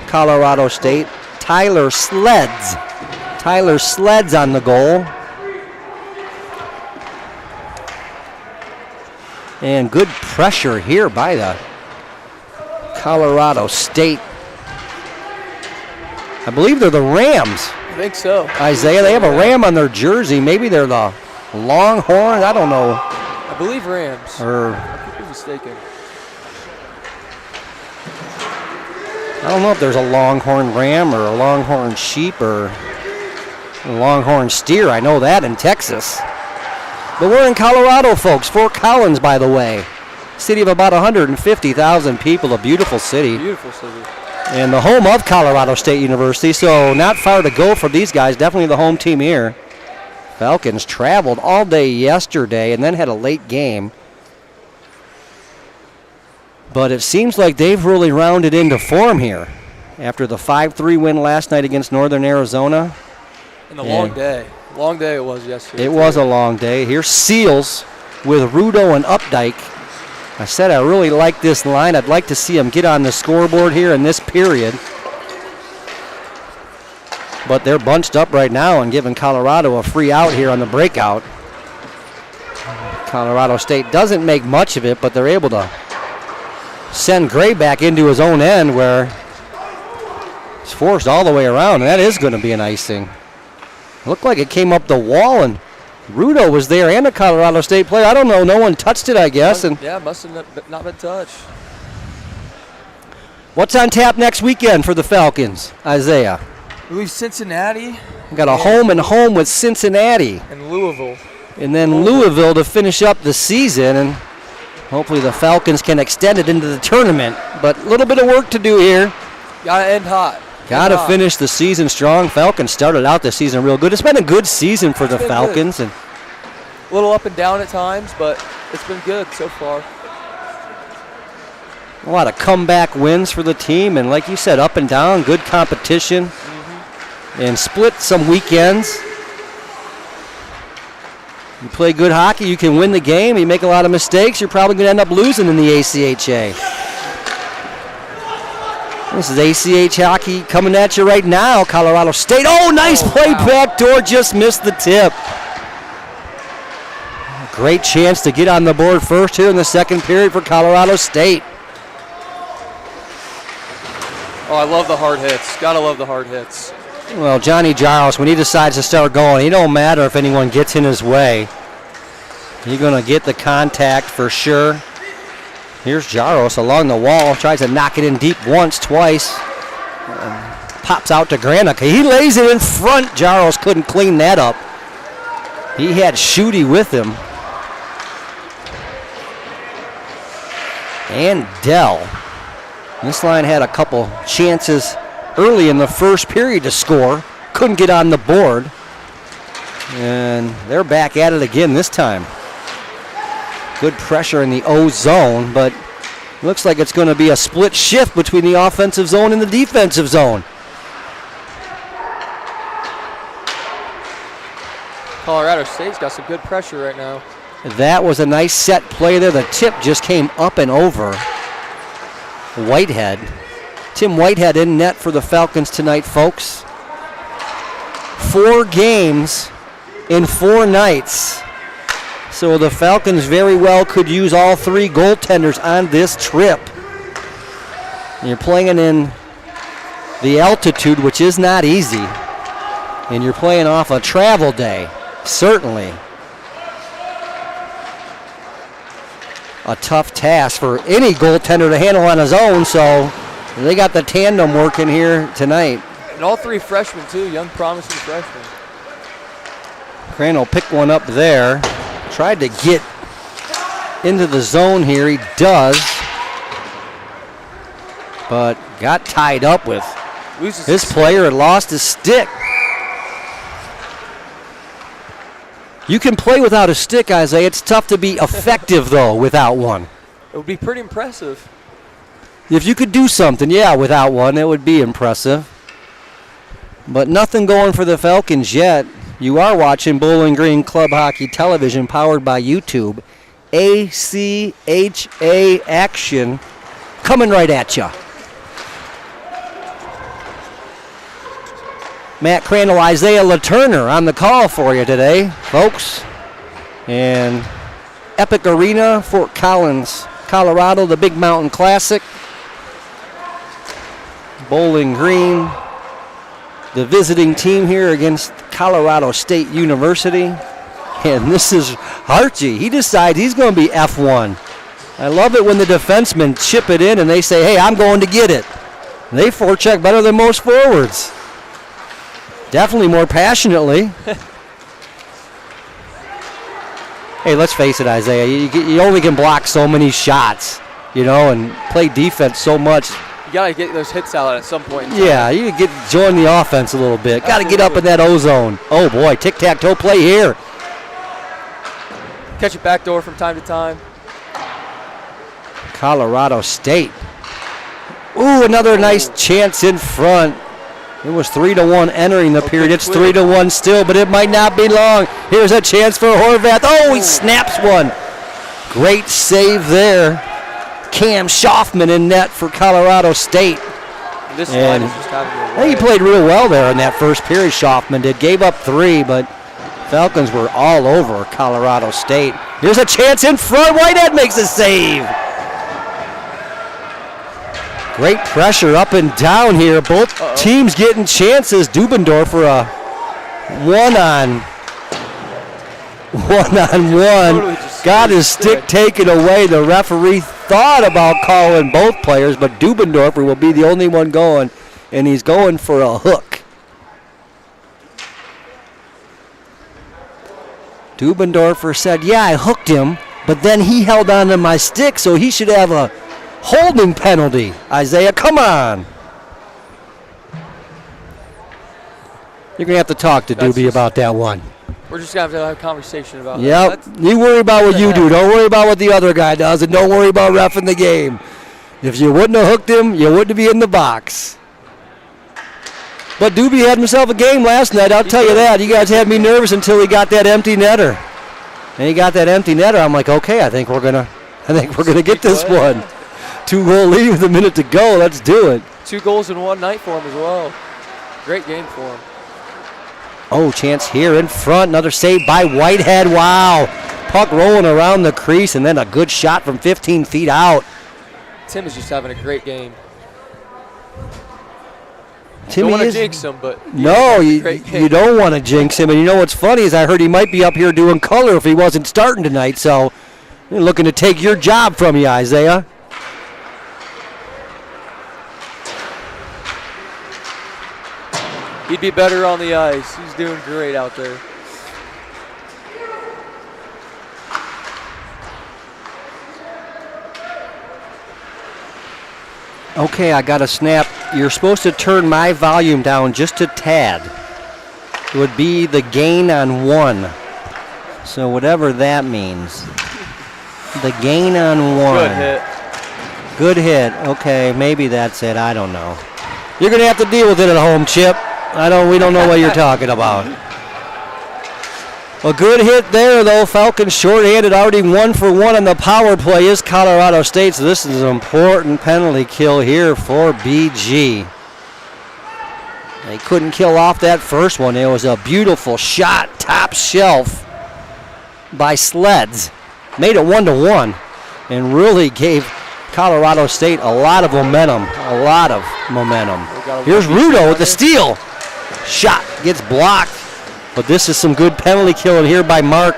Colorado State. Tyler Sleds. Tyler Sleds on the goal. And good pressure here by the Colorado State. I believe they're the Rams. I think so. Isaiah, they have a ram on their jersey. Maybe they're the Longhorns. I don't know. I believe Rams. I could be mistaken. I don't know if there's a Longhorn ram or a Longhorn sheep or a Longhorn steer. I know that in Texas. But we're in Colorado, folks. Fort Collins, by the way. City of about 150,000 people. A beautiful city. Beautiful city. And the home of Colorado State University, so not far to go for these guys. Definitely the home team here. Falcons traveled all day yesterday and then had a late game. But it seems like they've really rounded into form here after the 5-3 win last night against Northern Arizona. And a long day. Long day it was yesterday. It was a long day. Here's Seals with Rudo and Updike. I said I really like this line. I'd like to see them get on the scoreboard here in this period. But they're bunched up right now and giving Colorado a free out here on the breakout. Colorado State doesn't make much of it, but they're able to send Gray back into his own end where he's forced all the way around, and that is going to be an icing. It looked like it came up the wall, and Rudo was there and a Colorado State player. I don't know. No one touched it, I guess. And yeah, must have not been touched. What's on tap next weekend for the Falcons, Isaiah? I believe Cincinnati. We got a home and home with Cincinnati. And Louisville. And then Louisville to finish up the season. And hopefully the Falcons can extend it into the tournament. But a little bit of work to do here. Got to end hot. Got to finish the season strong. Falcons started out the season real good. It's been a good season for the Falcons. And a little up and down at times, but it's been good so far. A lot of comeback wins for the team. And like you said, up and down, good competition. And split some weekends. You play good hockey, you can win the game. You make a lot of mistakes, you're probably going to end up losing in the ACHA. This is ACH hockey coming at you right now. Colorado State. Oh, nice play backdoor. Just missed the tip. Great chance to get on the board first here in the second period for Colorado State. Oh, I love the hard hits. Gotta love the hard hits. Well, Johnny Giles, when he decides to start going, it don't matter if anyone gets in his way. He's going to get the contact for sure. Here's Jaros along the wall, tries to knock it in deep once, twice. Pops out to Granica. He lays it in front. Jaros couldn't clean that up. He had Shooty with him. And Dell. This line had a couple chances early in the first period to score. Couldn't get on the board. And they're back at it again this time. Good pressure in the O zone, but looks like it's going to be a split shift between the offensive zone and the defensive zone. Colorado State's got some good pressure right now. That was a nice set play there. The tip just came up and over Whitehead. Tim Whitehead in net for the Falcons tonight, folks. 4 games in 4 nights. So the Falcons very well could use all 3 goaltenders on this trip. And you're playing in the altitude, which is not easy. And you're playing off a travel day, certainly. A tough task for any goaltender to handle on his own, so they got the tandem working here tonight. And all 3 freshmen, too, young, promising freshmen. Crane will pick one up there. Tried to get into the zone here. He does. But got tied up with his player and lost his stick. You can play without a stick, Isaiah. It's tough to be effective, though, without one. It would be pretty impressive. If you could do something, yeah, without one, it would be impressive. But nothing going for the Falcons yet. You are watching Bowling Green Club Hockey Television, powered by YouTube. ACHA action coming right at you. Matt Crandall, Isaiah LaTurner on the call for you today, folks. And Epic Arena, Fort Collins, Colorado, the Big Mountain Classic. Bowling Green, the visiting team here against Colorado State University. And this is Archie. He decides he's going to be F1. I love it when the defensemen chip it in and they say, hey, I'm going to get it. And they forecheck better than most forwards. Definitely more passionately. Hey, let's face it, Isaiah. You only can block so many shots, and play defense so much. You got to get those hits out at some point in time. Yeah, you join the offense a little bit. Got to get up in that O-zone. Oh, boy, tic-tac-toe play here. Catch a backdoor from time to time. Colorado State. Ooh, another nice chance in front. It was 3-1 entering the period. It's 3-1 still, but it might not be long. Here's a chance for Horvath. Oh, he snaps one. Great save there. Cam Schaffman in net for Colorado State. This line is just having I think he played real well there in that first period, Schaffman did. Gave up 3, but Falcons were all over Colorado State. Here's a chance in front. Whitehead makes a save. Great pressure up and down here. Both teams getting chances. Dubendorf for a one-on-one. Totally got his stick taken away. The referee thought about calling both players, but Dubendorfer will be the only one going, and he's going for a hook. Dubendorfer said, yeah, I hooked him, but then he held on to my stick, so he should have a holding penalty. Isaiah, come on. You're going to have to talk to Doobie about that one. We're just going to have a conversation about that. Yep. You worry about what you do. Don't worry about what the other guy does, and don't worry about reffing the game. If you wouldn't have hooked him, you wouldn't be in the box. But Doobie had himself a game last night, I'll tell you that. You guys had me nervous until he got that empty netter. And he got that empty netter. I'm like, okay, I think we're gonna get this one. 2-goal lead with a minute to go. Let's do it. 2 goals in one night for him as well. Great game for him. Oh, chance here in front. Another save by Whitehead. Wow. Puck rolling around the crease, and then a good shot from 15 feet out. Tim is just having a great game. Timmy don't want to jinx him, but no, you don't want to jinx him. And you know what's funny is I heard he might be up here doing color if he wasn't starting tonight. So they're looking to take your job from you, Isaiah. He'd be better on the ice. He's doing great out there. Okay, I got a snap. You're supposed to turn my volume down just a tad. It would be the gain on 1. So whatever that means. The gain on 1. Good hit. Good hit. Okay, maybe that's it. I don't know. You're going to have to deal with it at home, Chip. We don't know what you're talking about. A good hit there, though. Falcons shorthanded, already 1 for 1 on the power play is Colorado State. So this is an important penalty kill here for BG. They couldn't kill off that first one. It was a beautiful shot, top shelf by Sleds. Made it 1-1 and really gave Colorado State a lot of momentum. Here's Rudo with the steal. Shot gets blocked. But this is some good penalty killing here by Mark.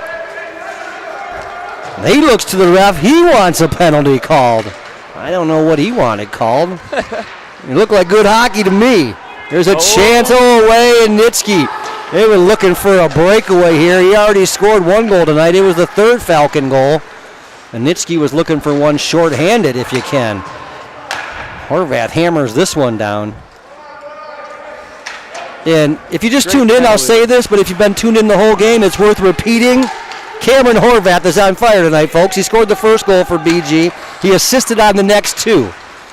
He looks to the ref. He wants a penalty called. I don't know what he wanted called. It looked like good hockey to me. There's a chance away, and Nitsky. They were looking for a breakaway here. He already scored 1 goal tonight. It was the 3rd Falcon goal. And Nitsky was looking for one shorthanded if you can. Horvath hammers this one down. And if you just tuned in, I'll say this, but if you've been tuned in the whole game, it's worth repeating. Cameron Horvath is on fire tonight, folks. He scored the first goal for BG. He assisted on the next 2.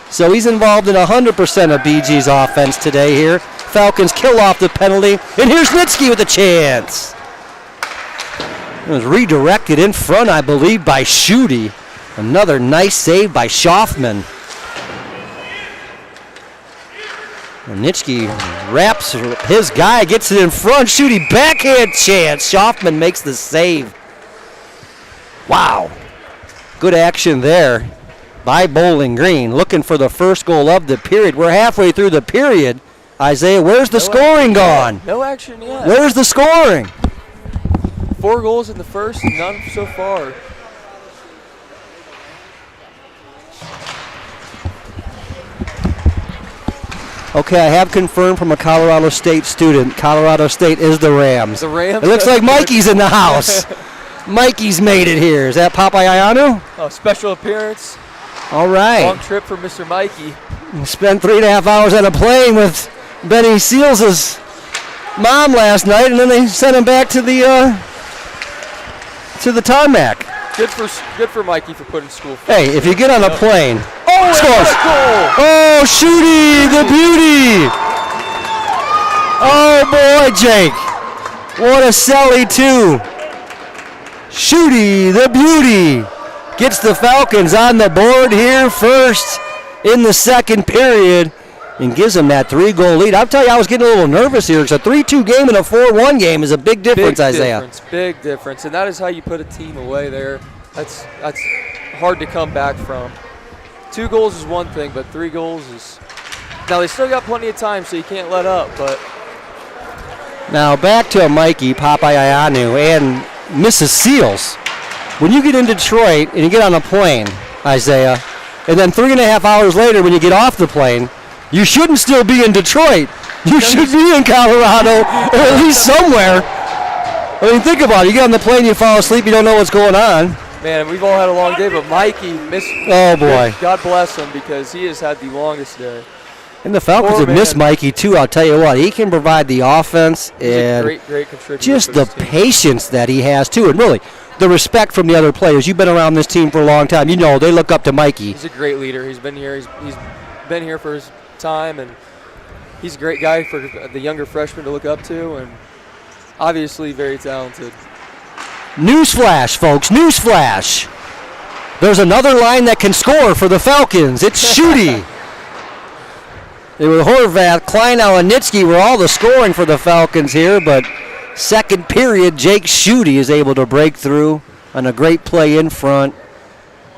So he's involved in 100% of BG's offense today here. Falcons kill off the penalty. And here's Nitsky with a chance. It was redirected in front, I believe, by Schutte. Another nice save by Schaffman. Nitschke wraps his guy, gets it in front. Shooty backhand chance. Schaufman makes the save. Wow. Good action there by Bowling Green. Looking for the first goal of the period. We're halfway through the period. Isaiah, where's the scoring gone? No action yet. Where's the scoring? 4 goals in the first and none so far. Okay, I have confirmed from a Colorado State student, Colorado State is the Rams. The Rams? It looks like Mikey's in the house. Mikey's made it here. Is that Popeye Ayanu? Oh, special appearance. All right. Long trip for Mr. Mikey. Spent 3.5 hours on a plane with Benny Seals' mom last night, and then they sent him back to the tarmac. Good for Mikey for putting school first. Hey, if you get on a plane, Scores! Oh, Shooty, the beauty! Oh boy, Jake, what a celly too. Shooty, the beauty, gets the Falcons on the board here first in the second period and gives them that 3-goal lead. I'll tell you, I was getting a little nervous here because a 3-2 game and a 4-1 game is a big difference, Isaiah. Big difference, and that is how you put a team away there. That's hard to come back from. 2 goals is one thing, but 3 goals is... Now, they still got plenty of time, so you can't let up, but... Now, back to Mikey, Popeye Ayanu, and Mrs. Seals. When you get in Detroit and you get on a plane, Isaiah, and then 3.5 hours later when you get off the plane, you shouldn't still be in Detroit. You should be in Colorado, or at least somewhere. I mean, think about it. You get on the plane, you fall asleep, you don't know what's going on. Man, we've all had a long day, but Mikey missed. Oh, boy. God bless him, because he has had the longest day. And the Falcons have missed Mikey, too. I'll tell you what. He can provide the offense and great contributor. Just the patience that he has, too. And really, the respect from the other players. You've been around this team for a long time. You know they look up to Mikey. He's a great leader. He's been here. He's been here for his time, and he's a great guy for the younger freshmen to look up to, and obviously very talented. Newsflash, folks, newsflash. There's another line that can score for the Falcons. It's Shooty. It was Horvath, Kleinau, and Nitschke were all the scoring for the Falcons here, but second period, Jake Shooty is able to break through on a great play in front.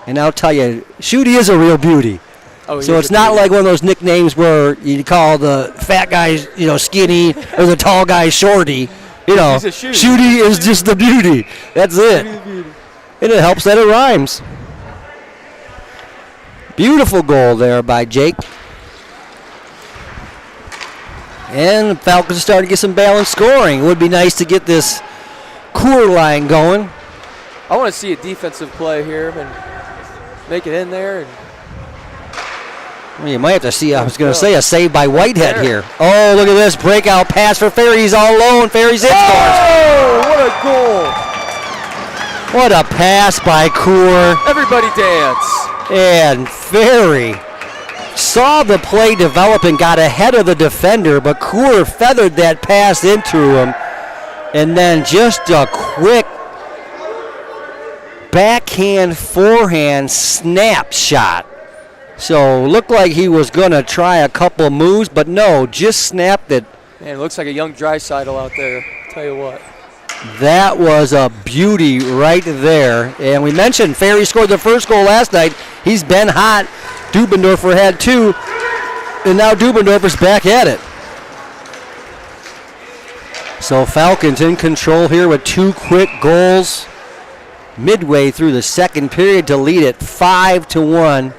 And I'll tell you, Shooty is a real beauty. Oh, so it's not like one of those nicknames where you call the fat guy, skinny, or the tall guy shorty. Shooty is just the beauty. That's it. And it helps that it rhymes. Beautiful goal there by Jake. And the Falcons are starting to get some balanced scoring. It would be nice to get this core line going. I want to see a defensive play here and make it in there. Well, you might have to see, I was going to say, a save by Whitehead here. Oh, look at this breakout pass for Ferry. He's all alone. Ferry's in, scores. Oh, what a goal. What a pass by Coor. Everybody dance. And Ferry saw the play develop and got ahead of the defender, but Coor feathered that pass into him. And then just a quick backhand, forehand snapshot. So looked like he was going to try a couple moves, but no, just snapped it. Man, it looks like a young Draisaitl out there. Tell you what. That was a beauty right there. And we mentioned Ferry scored the first goal last night. He's been hot. Dubendorfer had 2, and now Dubendorfer's back at it. So Falcons in control here with 2 quick goals midway through the second period to lead it 5-1.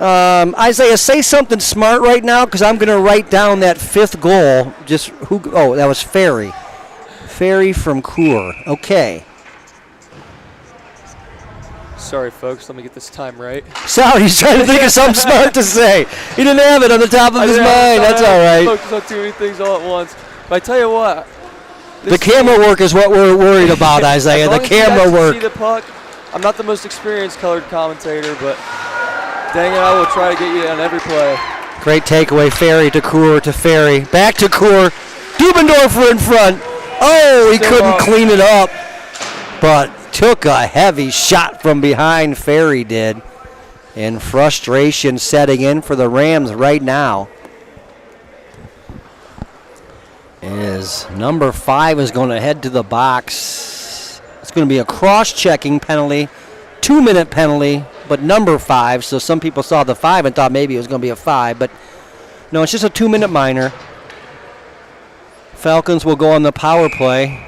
Isaiah, say something smart right now because I'm going to write down that 5th goal. That was Ferry. Ferry from Coor. Okay. Sorry, folks. Let me get this time right. Sorry, he's trying to think of something smart to say. He didn't have it on the top of his mind. That's all right. Focus on too many things all at once. But I tell you what. The camera work is what we're worried about, Isaiah. The camera work. See the puck. I'm not the most experienced colored commentator, but dang it, I will try to get you on every play. Great takeaway. Ferry to Coor to Ferry. Back to Coor. Dubendorfer in front. Oh, he couldn't clean it up, but took a heavy shot from behind. Ferry did. And frustration setting in for the Rams right now. is number 5 is going to head to the box. It's going to be a cross-checking penalty, 2-minute penalty, but number 5. So some people saw the 5 and thought maybe it was going to be a 5, but no, it's just a 2-minute minor. Falcons will go on the power play,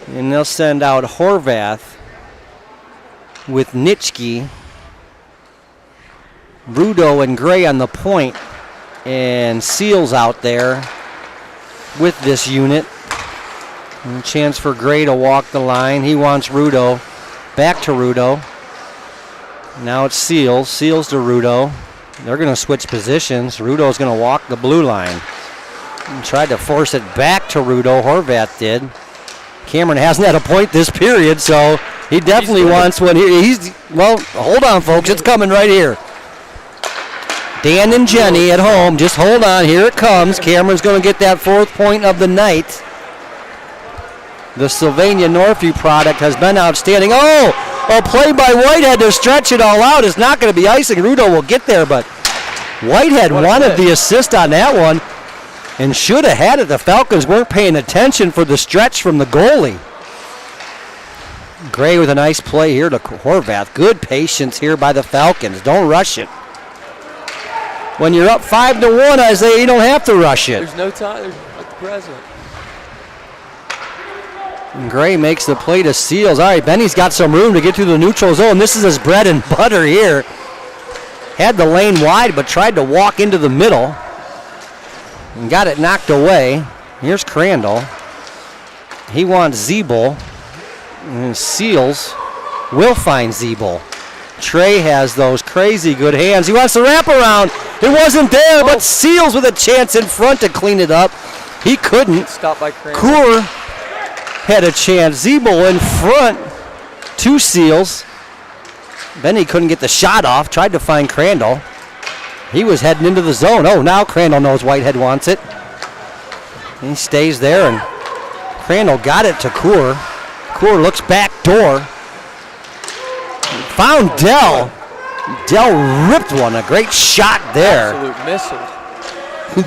and they'll send out Horvath with Nitschke, Rudo and Gray on the point, and Seals out there with this unit. And a chance for Gray to walk the line. He wants Rudo. Back to Rudo. Now it's Seals. Seals to Rudo. They're going to switch positions. Rudo's going to walk the blue line. And tried to force it back to Rudo. Horvath did. Cameron hasn't had a point this period, so he definitely wants one here. Well, hold on, folks. It's coming right here. Dan and Jenny at home. Just hold on. Here it comes. Cameron's going to get that 4th point of the night. The Sylvania Northview product has been outstanding. Oh, a play by Whitehead to stretch it all out is not going to be icing. Rudo will get there, but Whitehead wanted the assist on that one and should have had it. The Falcons weren't paying attention for the stretch from the goalie. Gray with a nice play here to Horvath. Good patience here by the Falcons. Don't rush it. When you're up 5-1, Isaiah, you don't have to rush it. There's no time. There's like the present. And Gray makes the play to Seals. All right, Benny's got some room to get through the neutral zone. This is his bread and butter here. Had the lane wide, but tried to walk into the middle and got it knocked away. Here's Crandall. He wants Zeeble. And Seals will find Zeeble. Trey has those crazy good hands. He wants to wrap around. It wasn't there, but Seals with a chance in front to clean it up. He couldn't. Stopped by Crandall. Coor had a chance. Zeeble in front to Seals. Then he couldn't get the shot off. Tried to find Crandall. He was heading into the zone. Oh, now Crandall knows Whitehead wants it. He stays there, and Crandall got it to Coor. Coor looks back door. Found Dell. Dell ripped one. A great shot there. Absolute missile.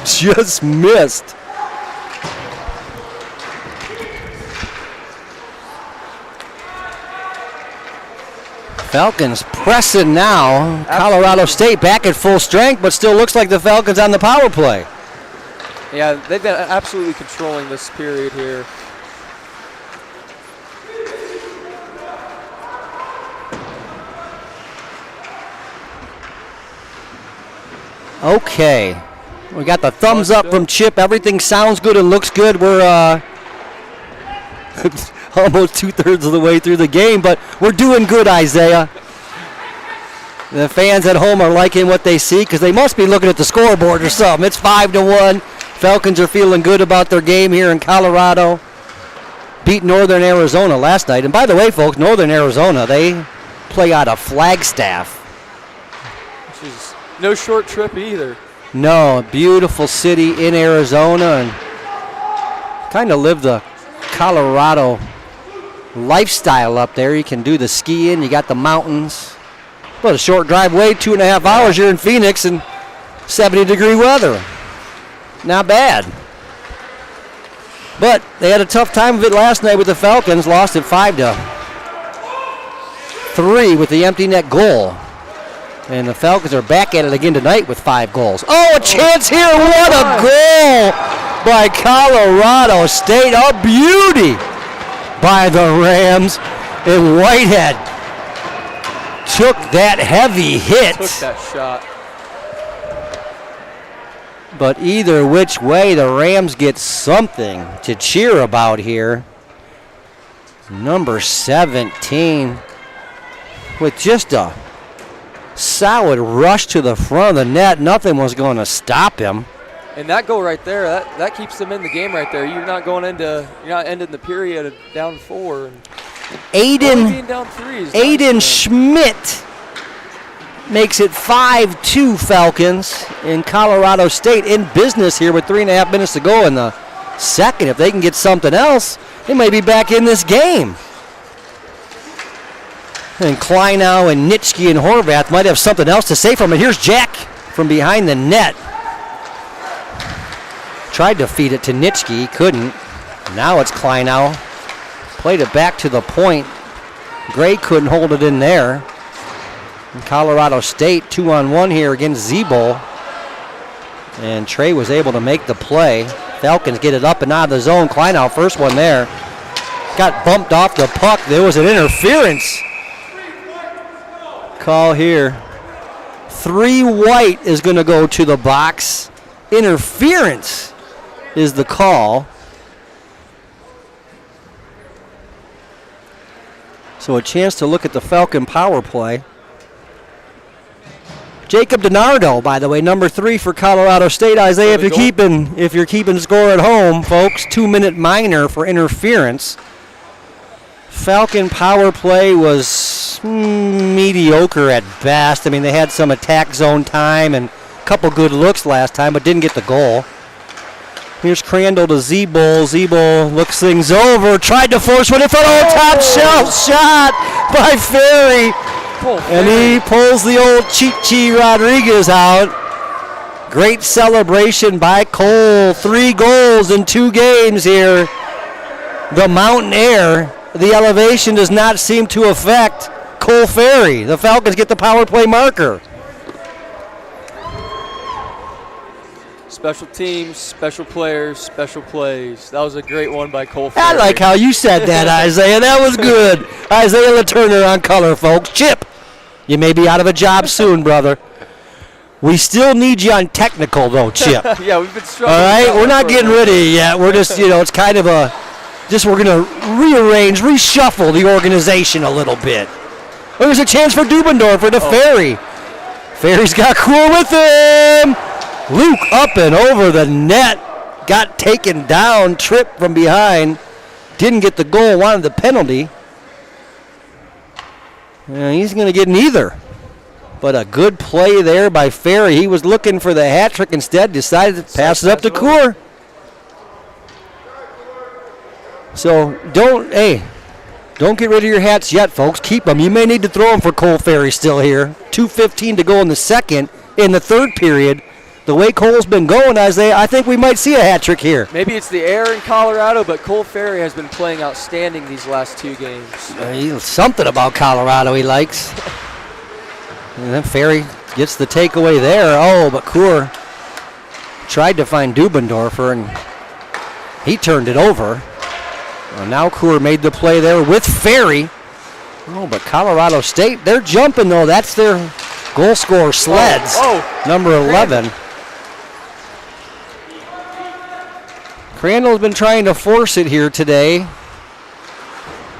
Just missed. Falcons pressing now. Colorado State back at full strength, but still looks like the Falcons on the power play. Yeah, they've been absolutely controlling this period here. Okay. We got the thumbs up from Chip. Everything sounds good and looks good. We're almost 2/3 of the way through the game, but we're doing good, Isaiah. The fans at home are liking what they see because they must be looking at the scoreboard or something. It's 5-1. Falcons are feeling good about their game here in Colorado. Beat Northern Arizona last night. And by the way, folks, Northern Arizona, they play out of Flagstaff. Which is no short trip either. No, beautiful city in Arizona, and kind of live the Colorado lifestyle up there. You can do the skiing, you got the mountains. But a short drive away, 2.5 hours, you're in Phoenix in 70-degree weather. Not bad. But they had a tough time of it last night with the Falcons, lost it 5-3 with the empty net goal. And the Falcons are back at it again tonight with 5 goals. Oh, a chance here. What a goal by Colorado State. A beauty by the Rams. And Whitehead took that heavy hit. Took that shot. But either which way, the Rams get something to cheer about here. Number 17 with just a solid rush to the front of the net. Nothing was going to stop him. And that goal right there, that keeps them in the game right there. You're not ending the period down 4. And being down 3 is Aiden nice, Schmidt makes it 5-2 Falcons, in Colorado State in business here with 3.5 minutes to go in the second. If they can get something else, they may be back in this game. And Kleinow and Nitschke and Horvath might have something else to say from it. Here's Jack from behind the net. Tried to feed it to Nitschke, couldn't. Now it's Kleinow. Played it back to the point. Gray couldn't hold it in there. And Colorado State 2-on-1 here against Zebo. And Trey was able to make the play. Falcons get it up and out of the zone. Kleinow, first one there. Got bumped off the puck. There was an interference call here. 3 white is going to go to the box. Interference is the call. So a chance to look at the Falcon power play. Jacob DiNardo, by the way, number 3 for Colorado State. Isaiah, if you're keeping score at home, folks, 2-minute minor for interference. Falcon power play was mediocre at best. I mean, they had some attack zone time and a couple good looks last time, but didn't get the goal. Here's Crandall to Zebo. Zebo looks things over. Tried to force one in front. Oh, top shelf shot by Ferry. And he pulls the old Chichi Rodriguez out. Great celebration by Cole. 3 goals in 2 games here. The mountain air, the elevation does not seem to affect Cole Ferry. The Falcons get the power play marker. Special teams, special players, special plays. That was a great one by Cole Ferry. I like how you said that, Isaiah. That was good. Isaiah LaTurner on color, folks. Chip, you may be out of a job soon, brother. We still need you on technical, though, Chip. Yeah, we've been struggling. All right, we're not getting rid of you yet. We're just, it's kind of we're going to rearrange, reshuffle the organization a little bit. There's a chance for Dubendorfer to Ferry. Ferry's got Cool with him. Luke up and over the net. Got taken down, tripped from behind. Didn't get the goal, wanted the penalty. He's going to get neither. But a good play there by Ferry. He was looking for the hat trick, instead decided to pass it up to Coor. So don't get rid of your hats yet, folks. Keep them. You may need to throw them for Cole Ferry still here. 2:15 to go in the third period. The way Cole's been going, Isaiah, I think we might see a hat trick here. Maybe it's the air in Colorado, but Cole Ferry has been playing outstanding these last 2 games. Something about Colorado he likes. And then Ferry gets the takeaway there. Oh, but Coor tried to find Dubendorfer, and he turned it over. Well, now Coor made the play there with Ferry. Oh, but Colorado State, they're jumping, though. That's their goal scorer, Sleds, number 11. Crandall's been trying to force it here today.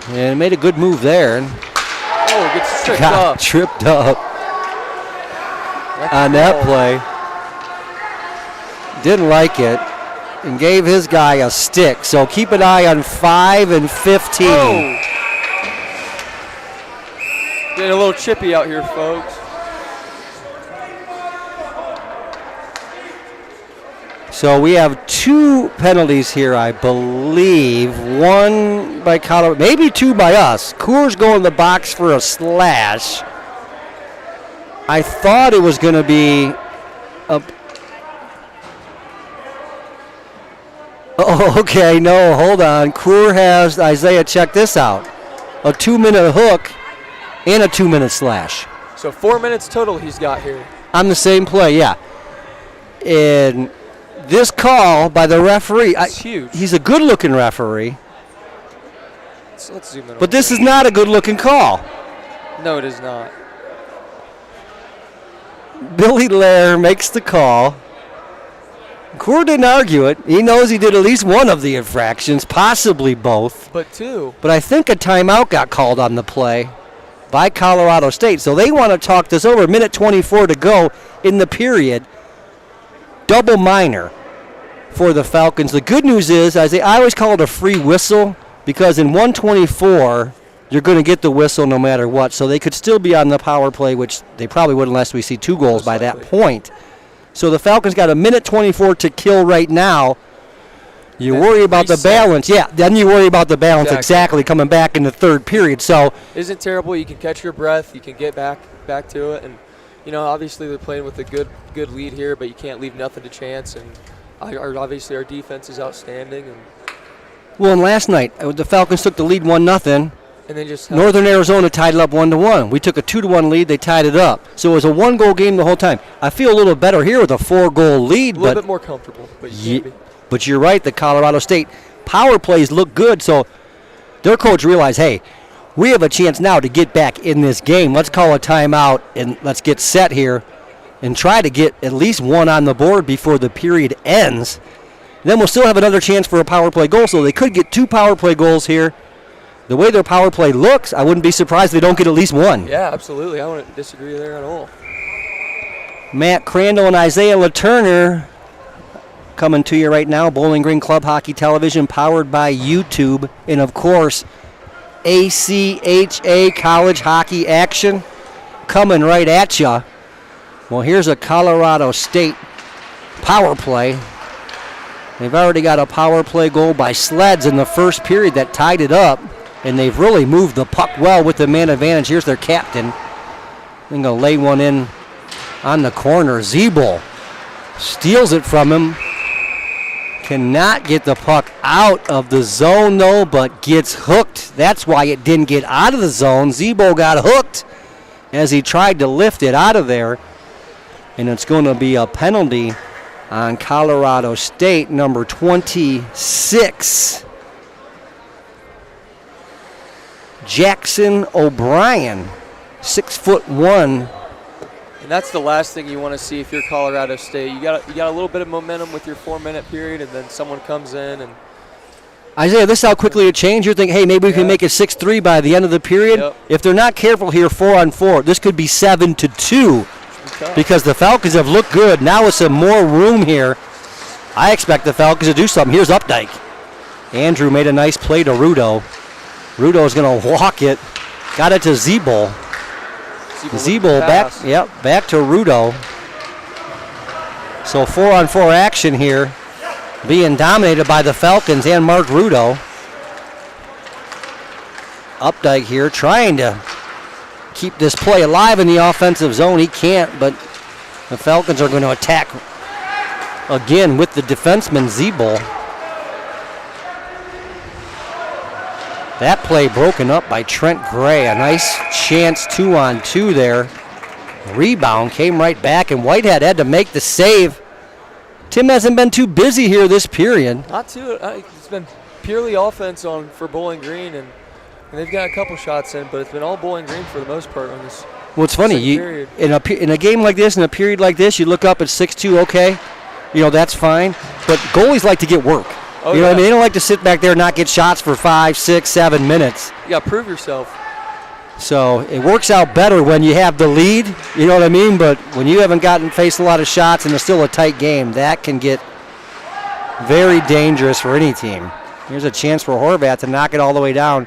And made a good move there. Gets tripped Got tripped up on that play. Didn't like it. And gave his guy a stick. So keep an eye on 5 and 15. Getting a little chippy out here, folks. So we have 2 penalties here, I believe. 1 by Colorado, maybe 2 by us. Coors go in the box for a slash. I thought it was going to be a... Oh, okay, no, hold on. Coor has, Isaiah, check this out. A 2-minute hook and a 2-minute slash. So 4 minutes total he's got here. On the same play, yeah. And this call by the referee, it's huge. He's a good-looking referee. Let's zoom in. But this is not a good-looking call. No, it is not. Billy Lair makes the call. Coor didn't argue it. He knows he did at least one of the infractions, possibly both. But 2. But I think a timeout got called on the play by Colorado State. So they want to talk this over. Minute 24 to go in the period. Double minor for the Falcons. The good news is, I always call it a free whistle, because in 124, you're going to get the whistle no matter what. So they could still be on the power play, which they probably would unless we see 2 goals by that point. So the Falcons got a minute 24 to kill right now. You worry about the balance. Yeah, then you worry about the balance exactly coming back in the third period. So isn't terrible. You can catch your breath. You can get back to it. And, obviously they're playing with a good lead here, but you can't leave nothing to chance. And Obviously, our defense is outstanding, Well, and last night, the Falcons took the lead 1-0. and then just Northern Arizona tied it up 1-1. We took a 2-1 lead. They tied it up. So it was a one-goal game the whole time. I feel a little better here with a 4-goal lead. a little bit more comfortable. But But you're right. The Colorado State power plays look good. So their coach realized, hey, we have a chance now to get back in this game. Let's call a timeout and let's get set here and try to get at least one on the board before the period ends. Then we'll still have another chance for a power play goal. So they could get 2 power play goals here. The way their power play looks, I wouldn't be surprised if they don't get at least one. Yeah, absolutely. I wouldn't disagree there at all. Matt Crandall and Isaiah LaTurner coming to you right now. Bowling Green Club Hockey Television powered by YouTube. And, of course, ACHA college hockey action coming right at you. Well, here's a Colorado State power play. They've already got a power play goal by Sleds in the first period that tied it up. And they've really moved the puck well with the man advantage. Here's their captain. They're going to lay one in on the corner. Zeeble steals it from him. Cannot get the puck out of the zone, though, but gets hooked. That's why it didn't get out of the zone. Zeeble got hooked as he tried to lift it out of there. And it's going to be a penalty on Colorado State, number 26. Jackson O'Brien, 6'1". And that's the last thing you want to see if you're Colorado State. You got a little bit of momentum with your 4-minute period, and then someone comes in and. Isaiah, this is how quickly it changed. You're thinking, hey, maybe we can make it 6-3 by the end of the period. Yep. If they're not careful here, 4-on-4, this could be 7-2 because the Falcons have looked good. Now with some more room here, I expect the Falcons to do something. Here's Updike. Andrew made a nice play to Rudo. Rudo's going to walk it. Got it to Zeeble. Zeeble back to Rudo. So 4-on-4 action here, being dominated by the Falcons and Mark Rudo. Updike here trying to keep this play alive in the offensive zone. He can't, but the Falcons are going to attack again with the defenseman Zeeble. That play broken up by Trent Gray. A nice chance 2-on-2 there. Rebound came right back, and Whitehead had to make the save. Tim hasn't been too busy here this period. Not too. It's been purely offense for Bowling Green, and they've got a couple shots in, but it's been all Bowling Green for the most part on this. Well, it's funny. In a game like this, in a period like this, you look up at 6-2, okay, that's fine. But goalies like to get work. Oh, you know what I mean? They don't like to sit back there and not get shots for 5, 6, 7 minutes. You got to prove yourself. So it works out better when you have the lead, you know what I mean? But when you haven't faced a lot of shots and it's still a tight game, that can get very dangerous for any team. Here's a chance for Horvath to knock it all the way down.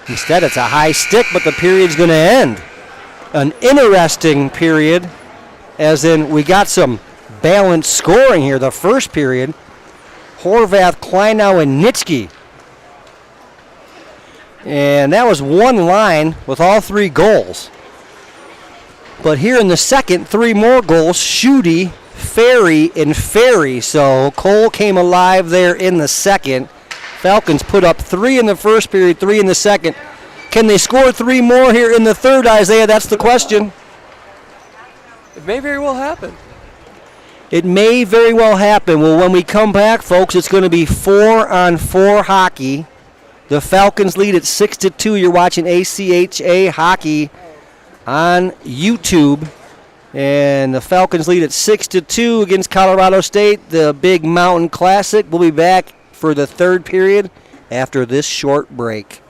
Instead, it's a high stick, but the period's going to end. An interesting period, as in we got some balanced scoring here. The first period, Horvath, Kleinau, and Nitschke. And that was one line with all 3 goals. But here in the second, 3 more goals, Schutte, Ferry, and Ferry. So Cole came alive there in the second. Falcons put up 3 in the first period, 3 in the second. Can they score 3 more here in the third, Isaiah? That's the question. It may very well happen. It may very well happen. Well, when we come back, folks, it's going to be 4-on-4 hockey. The Falcons lead at 6-2. You're watching ACHA hockey on YouTube. And the Falcons lead at 6-2 against Colorado State, the Big Mountain Classic. We'll be back for the third period after this short break.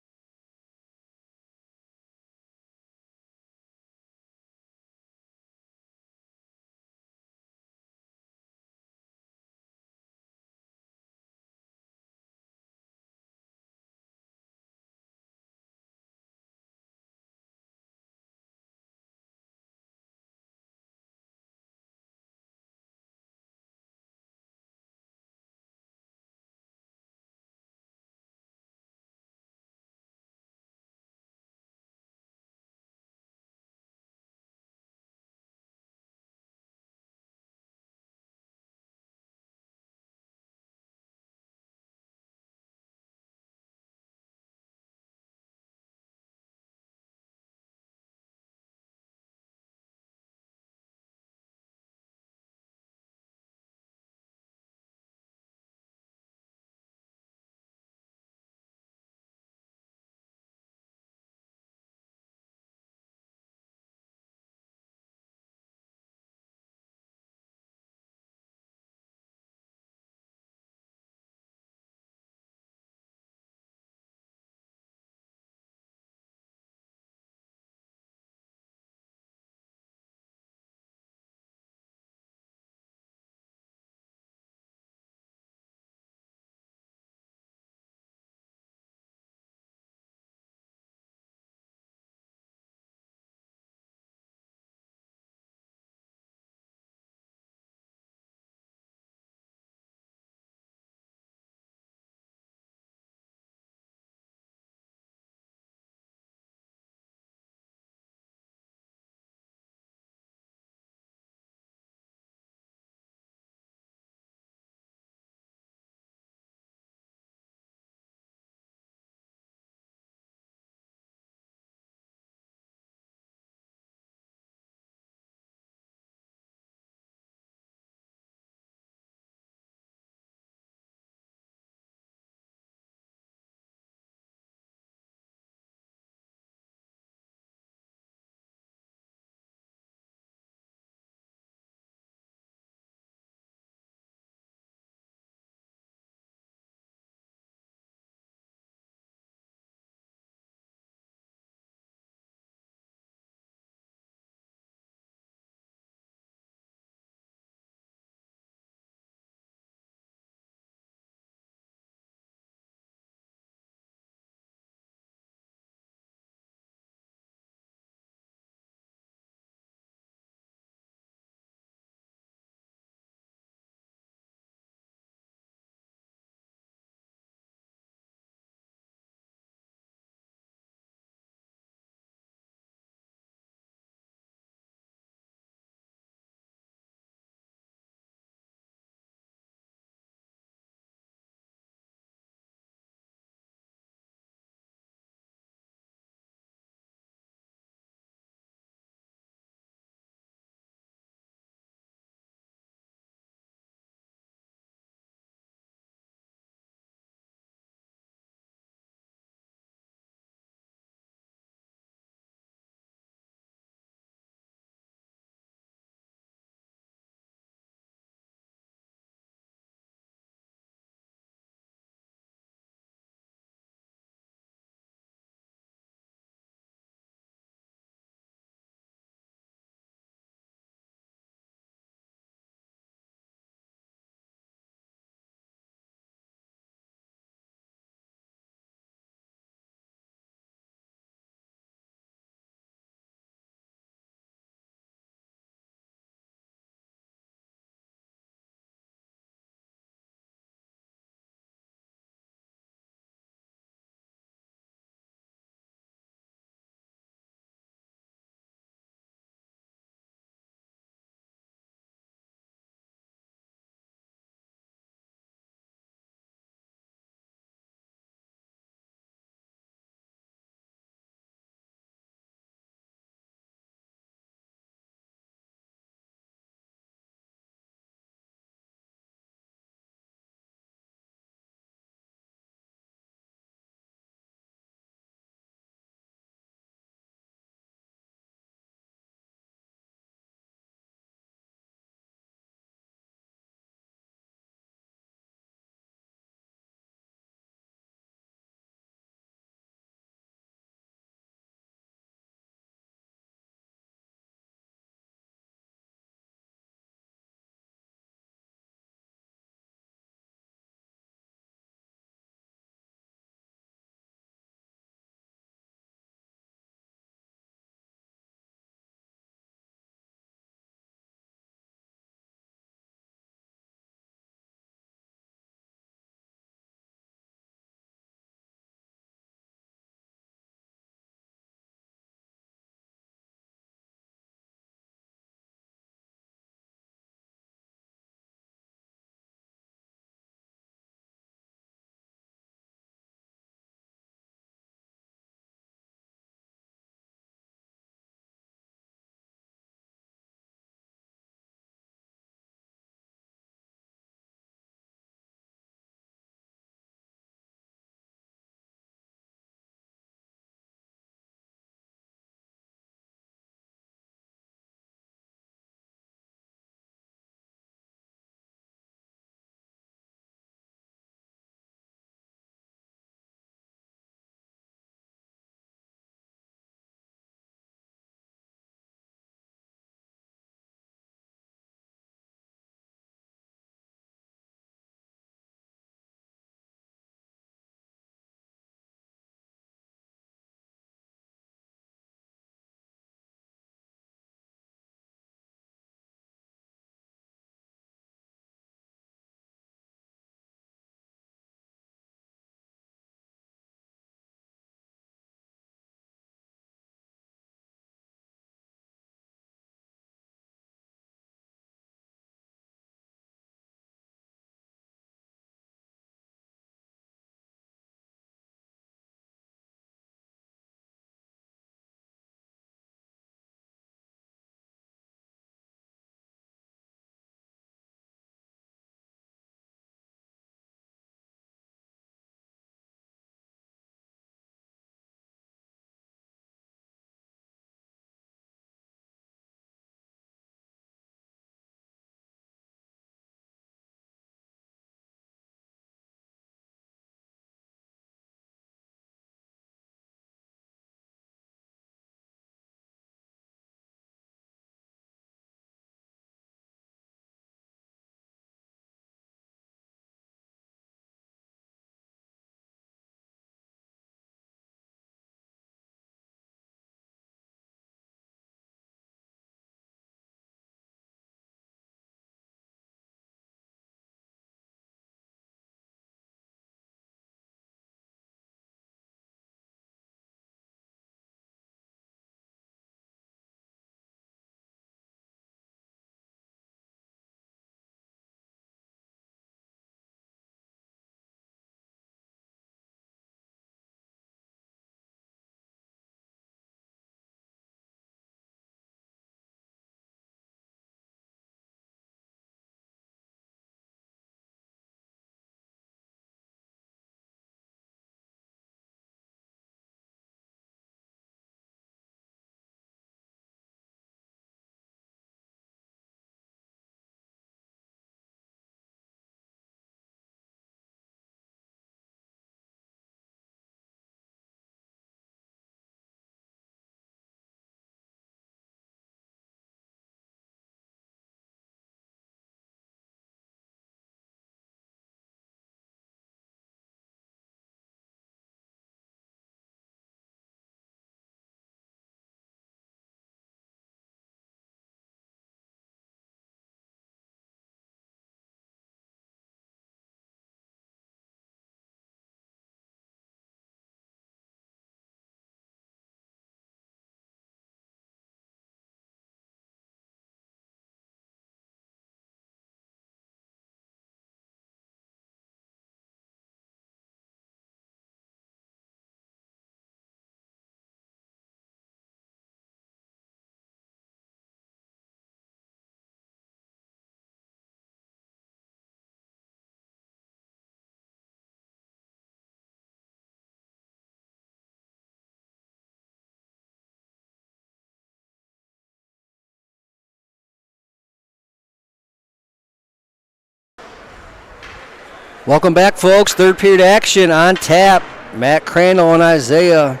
Welcome back, folks. Third period action on tap. Matt Crandall and Isaiah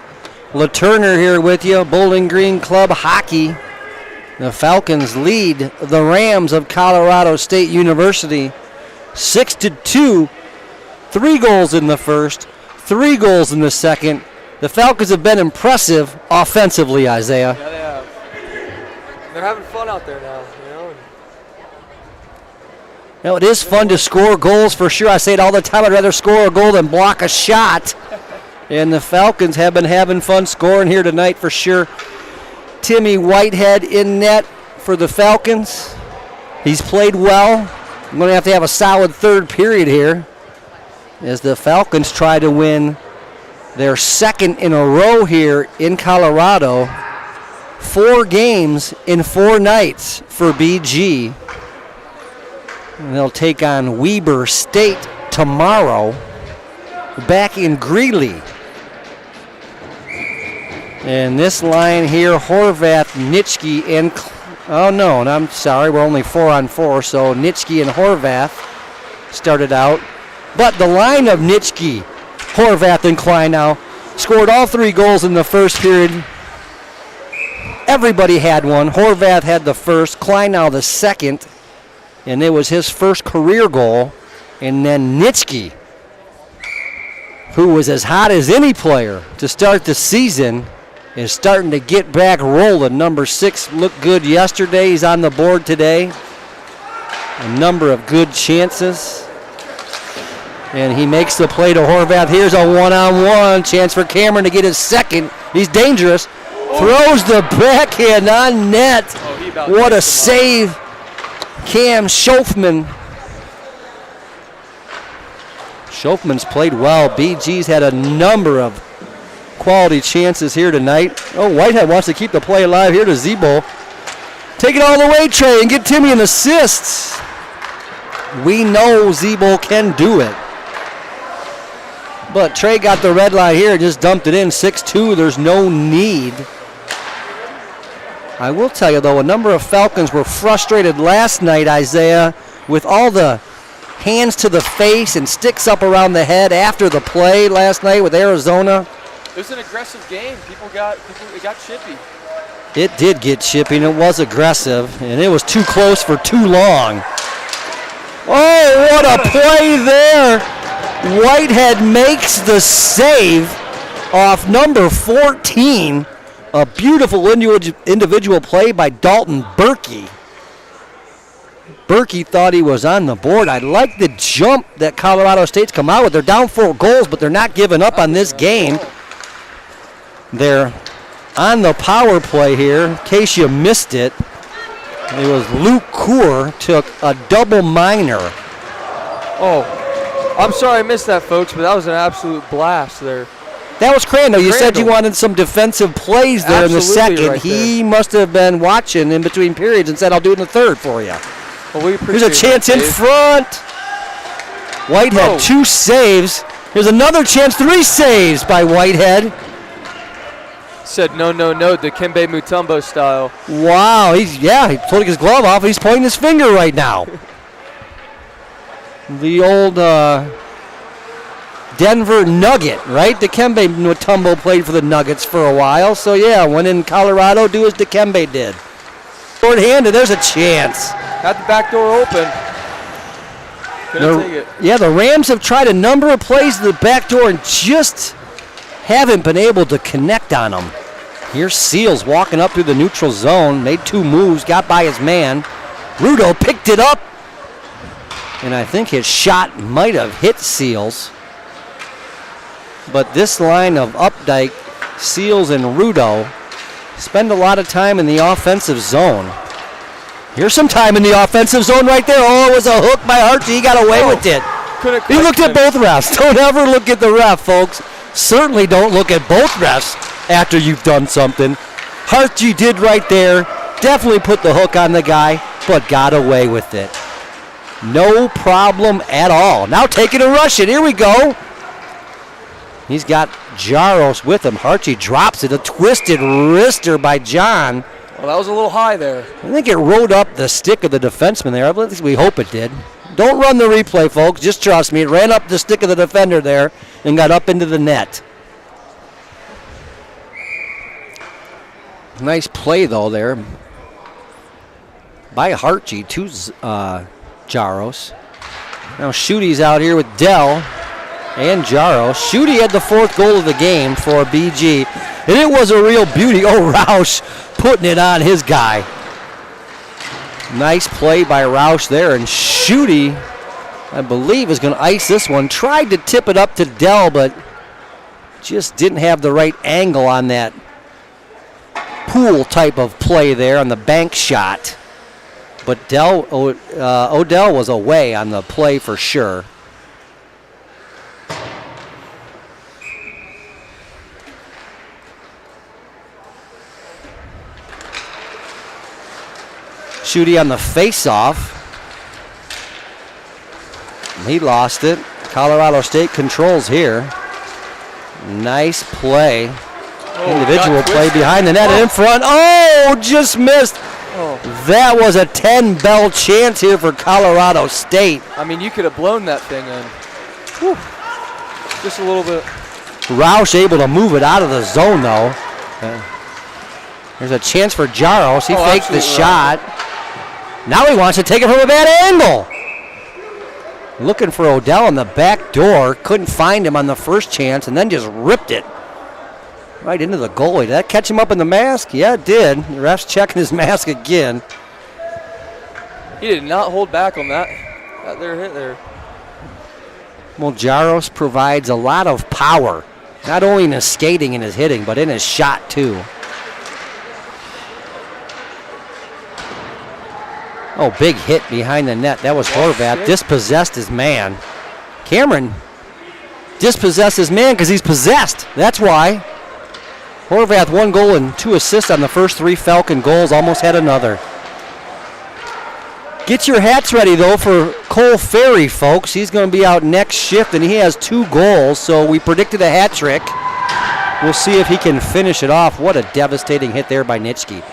LaTurner here with you. Bowling Green Club Hockey. The Falcons lead the Rams of Colorado State University 6-2. 3 goals in the first, 3 goals in the second. The Falcons have been impressive offensively, Isaiah. Yeah, they have. They're having fun out there now, It is fun to score goals for sure. I say it all the time. I'd rather score a goal than block a shot. And the Falcons have been having fun scoring here tonight for sure. Timmy Whitehead in net for the Falcons. He's played well. I'm going to have a solid third period here as the Falcons try to win their second in a row here in Colorado. 4 games in 4 nights for BG. And they'll take on Weber State tomorrow back in Greeley. And this line here, Horvath, Nitschke, and... Oh, no, and I'm sorry, we're only 4-on-4, so Nitschke and Horvath started out. But the line of Nitschke, Horvath, and Kleinau scored all 3 goals in the first period. Everybody had one. Horvath had the first, Kleinau the second. And it was his first career goal. And then Nitschke, who was as hot as any player to start the season, is starting to get back rolling. Number 6 looked good yesterday. He's on the board today. A number of good chances. And he makes the play to Horvath. Here's a one-on-one chance for Cameron to get his second. He's dangerous. Throws the backhand on net. What a save. Cam Schofman. Schofman's played well. BG's had a number of quality chances here tonight. Oh, Whitehead wants to keep the play alive here to Zebo. Take it all the way, Trey, and get Timmy an assist. We know Zebo can do it. But Trey got the red line here and just dumped it in. 6-2, there's no need. I will tell you, though, a number of Falcons were frustrated last night, Isaiah, with all the hands to the face and sticks up around the head after the play last night with Arizona. It was an aggressive game. It got chippy. It did get chippy, and it was aggressive, and it was too close for too long. Oh, what a play there. Whitehead makes the save off number 14. A beautiful individual play by Dalton Berkey. Berkey thought he was on the board. I like the jump that Colorado State's come out with. They're down 4 goals, but they're not giving up on this game. They're on the power play here. In case you missed it, it was Luke Coor took a double minor. Oh, I'm sorry I missed that, folks, but that was an absolute blast there. That was Crandall. You said you wanted some defensive plays there in the second. Right he must have been watching in between periods and said, I'll do it in the third for you. Well, we There's a chance in front. Whitehead, 2 saves. Here's another chance, 3 saves by Whitehead. Said no, Dikembe Mutombo style. Wow, he's pulling his glove off. He's pointing his finger right now. The old Denver Nugget, right? Dikembe Mutombo played for the Nuggets for a while. So, yeah, when in Colorado, do as Dikembe did. Short-handed, there's a chance. Had the back door open. Couldn't take it. Yeah, the Rams have tried a number of plays to the back door and just haven't been able to connect on them. Here's Seals walking up through the neutral zone. Made 2 moves, got by his man. Rudo picked it up. And I think his shot might have hit Seals. But this line of Updike, Seals, and Rudo spend a lot of time in the offensive zone. Here's some time in the offensive zone right there. Oh, it was a hook by Archie. He got away with it. He looked at both refs. Don't ever look at the ref, folks. Certainly don't look at both refs after you've done something. Archie did right there. Definitely put the hook on the guy, but got away with it. No problem at all. Now taking a rush it. Here we go. He's got Jaros with him. Archie drops it. A twisted wrister by John. Well, that was a little high there. I think it rode up the stick of the defenseman there. At least we hope it did. Don't run the replay, folks. Just trust me. It ran up the stick of the defender there and got up into the net. Nice play, though, there by Hartje to Jaros. Now Schute's out here with Dell and Jaros. Schute had the 4th goal of the game for BG, and it was a real beauty. Oh, Roush putting it on his guy. Nice play by Roush there, and Schute, I believe, is going to ice this one. Tried to tip it up to Dell, but just didn't have the right angle on that pool type of play there on the bank shot. But Odell was away on the play for sure. Schute on the face-off. He lost it. Colorado State controls here. Nice play. Individual play behind the net and in front. Oh, just missed. Oh. That was a 10-bell chance here for Colorado State. I mean, you could have blown that thing in. Whew. Just a little bit. Roush able to move it out of the zone, though. There's a chance for Jaros. He faked the shot. Now he wants to take it from a bad angle. Looking for Odell on the back door. Couldn't find him on the first chance and then just ripped it right into the goalie. Did that catch him up in the mask? Yeah, it did. The ref's checking his mask again. He did not hold back on that. Got their hit there. Well, Jaros provides a lot of power, not only in his skating and his hitting, but in his shot too. Oh, big hit behind the net. That was Horvath. Dispossessed his man. Cameron dispossessed his man because he's possessed. That's why. Horvath 1 goal and 2 assists on the first 3 Falcon goals. Almost had another. Get your hats ready, though, for Cole Ferry, folks. He's going to be out next shift, and he has 2 goals, so we predicted a hat trick. We'll see if he can finish it off. What a devastating hit there by Nitschke.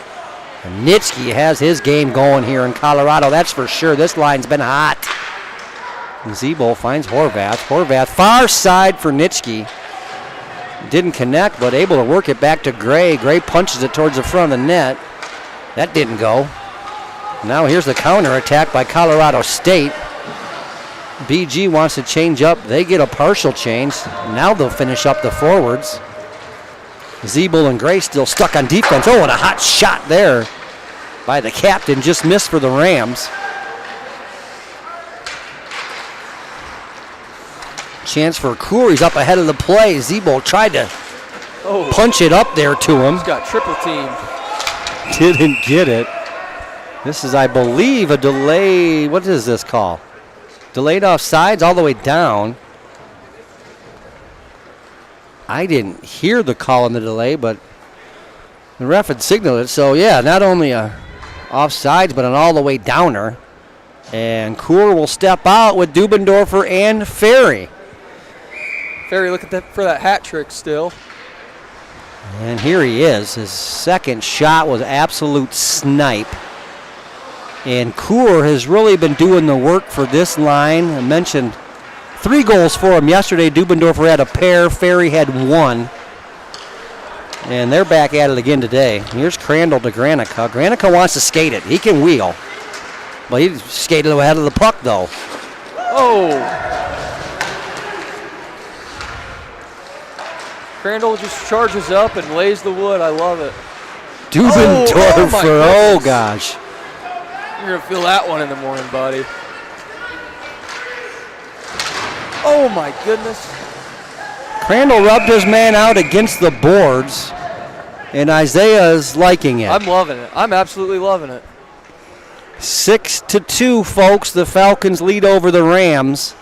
Nitschke has his game going here in Colorado, that's for sure. This line's been hot. Zebo finds Horvath. Horvath far side for Nitschke. Didn't connect, but able to work it back to Gray. Gray punches it towards the front of the net. That didn't go. Now here's the counter attack by Colorado State. BG wants to change up. They get a partial change. Now they'll finish up the forwards. Zeeble and Gray still stuck on defense. Oh, and a hot shot there by the captain. Just missed for the Rams. Chance for Coor. He's up ahead of the play. Zeeble tried to punch it up there to him. He's got triple team. Didn't get it. This is, I believe, a delay. What is this call? Delayed offsides all the way down. I didn't hear the call on the delay, but the ref had signaled it. So, yeah, not only a offsides, but an all the way downer. And Coor will step out with Dubendorfer and Ferry. Ferry looking for that hat trick still. And here he is. His second shot was absolute snipe. And Coor has really been doing the work for this line. I mentioned 3 goals for him yesterday. Dubendorfer had a pair. Ferry had 1. And they're back at it again today. Here's Crandall to Granica. Granica wants to skate it. He can wheel. But he skated ahead of the puck, though. Oh! Crandall just charges up and lays the wood. I love it. Dubendorfer, oh gosh. You're going to feel that one in the morning, buddy. Oh, my goodness. Crandall rubbed his man out against the boards, and Isaiah is liking it. I'm loving it. I'm absolutely loving it. 6-2, folks. The Falcons lead over the Rams.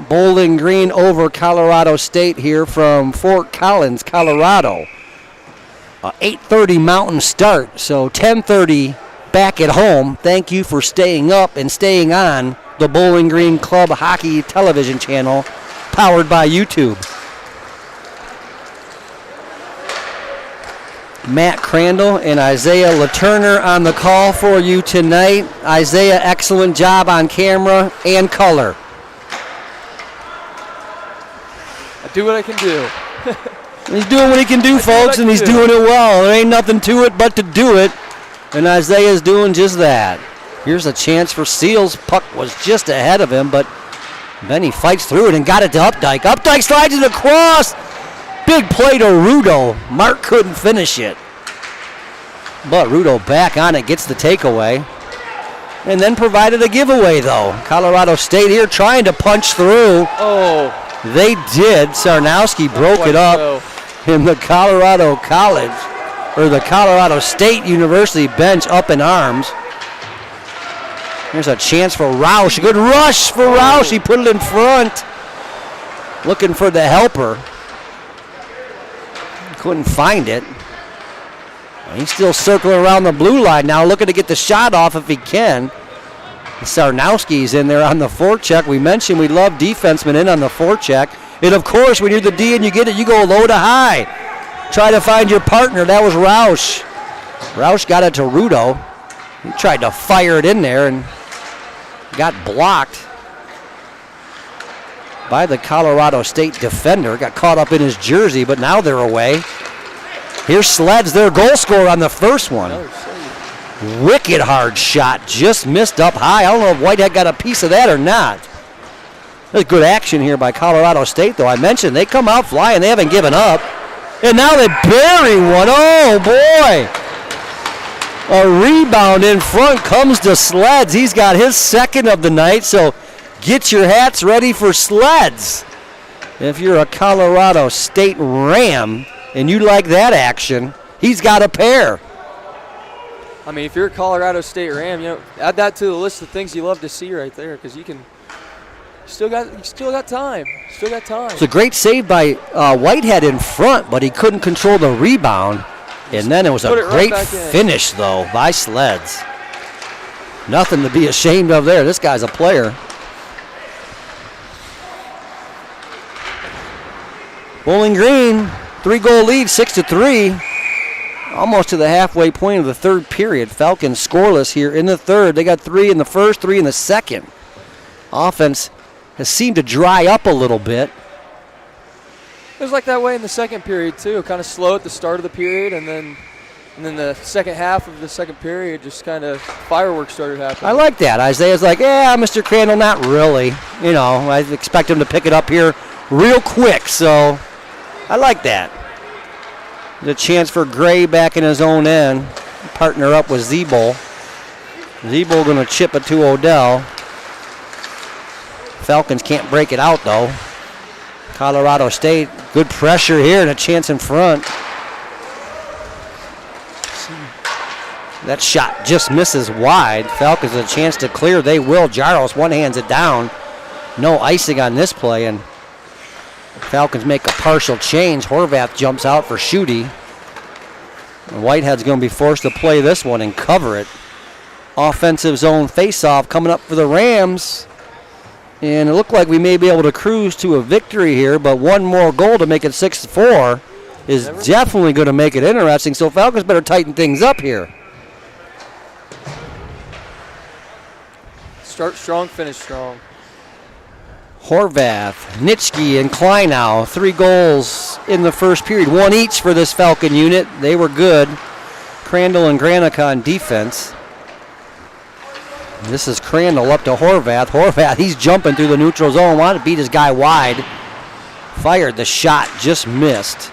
Bowling Green over Colorado State here from Fort Collins, Colorado. 8:30 Mountain start, so 10:30 back at home. Thank you for staying up and staying on the Bowling Green Club Hockey television channel, powered by YouTube. Matt Crandall and Isaiah LaTurner on the call for you tonight. Isaiah, excellent job on camera and color. I do what I can do. He's doing what he can do, folks, and he's doing it well. There ain't nothing to it but to do it, and Isaiah's doing just that. Here's a chance for Seals. Puck was just ahead of him, but then he fights through it and got it to Updike. Updike slides it across. Big play to Rudo. Mark couldn't finish it. But Rudo back on it, gets the takeaway. And then provided a giveaway, though. Colorado State here trying to punch through. Oh. They did. Sarnowski broke it up in the Colorado College, or the Colorado State University bench up in arms. Here's a chance for Roush. A good rush for Roush. He put it in front. Looking for the helper. Couldn't find it. He's still circling around the blue line now, looking to get the shot off if he can. Sarnowski's in there on the forecheck. We mentioned we love defensemen in on the forecheck. And of course, when you're the D and you get it, you go low to high. Try to find your partner. That was Roush. Roush got it to Rudo. He tried to fire it in there and got blocked by the Colorado State defender. Got caught up in his jersey, but now they're away. Here's Sleds, their goal scorer on the first one. Wicked hard shot, just missed up high. I don't know if Whitehead got a piece of that or not. There's good action here by Colorado State, though. I mentioned they come out flying. They haven't given up. And now they bury one. Oh, boy. A rebound in front comes to Sleds. He's got his second of the night, so get your hats ready for Sleds. If you're a Colorado State Ram and you like that action, he's got a pair. I mean, if you're a Colorado State Ram, you know, add that to the list of things you love to see right there, because you still got time. Still got time. It's a great save by Whitehead in front, but he couldn't control the rebound. And then it was a great finish, though, by Sleds. Nothing to be ashamed of there. This guy's a player. Bowling Green, 3-goal lead, 6-3. Almost to the halfway point of the third period. Falcons scoreless here in the third. They got 3 in the first, 3 in the second. Offense has seemed to dry up a little bit. It was like that way in the second period, too. Kind of slow at the start of the period, and then the second half of the second period, just kind of fireworks started happening. I like that. Isaiah's like, yeah, Mr. Crandall, not really. You know, I expect him to pick it up here real quick, so I like that. The chance for Gray back in his own end. Partner up with Zebo. Zebo going to chip it to Odell. Falcons can't break it out, though. Colorado State, good pressure here and a chance in front. That shot just misses wide. Falcons a chance to clear. They will. Jaros one-hands it down. No icing on this play, and Falcons make a partial change. Horvath jumps out for Schutte. And Whitehead's going to be forced to play this one and cover it. Offensive zone faceoff coming up for the Rams. And it looked like we may be able to cruise to a victory here, but one more goal to make it 6-4 is definitely going to make it interesting. So Falcons better tighten things up here. Start strong, finish strong. Horvath, Nitschke, and Kleinow, 3 goals in the first period. 1 each for this Falcon unit. They were good. Crandall and Granica on defense. This is Crandall up to Horvath. Horvath, he's jumping through the neutral zone. Wanted to beat his guy wide. Fired the shot, just missed.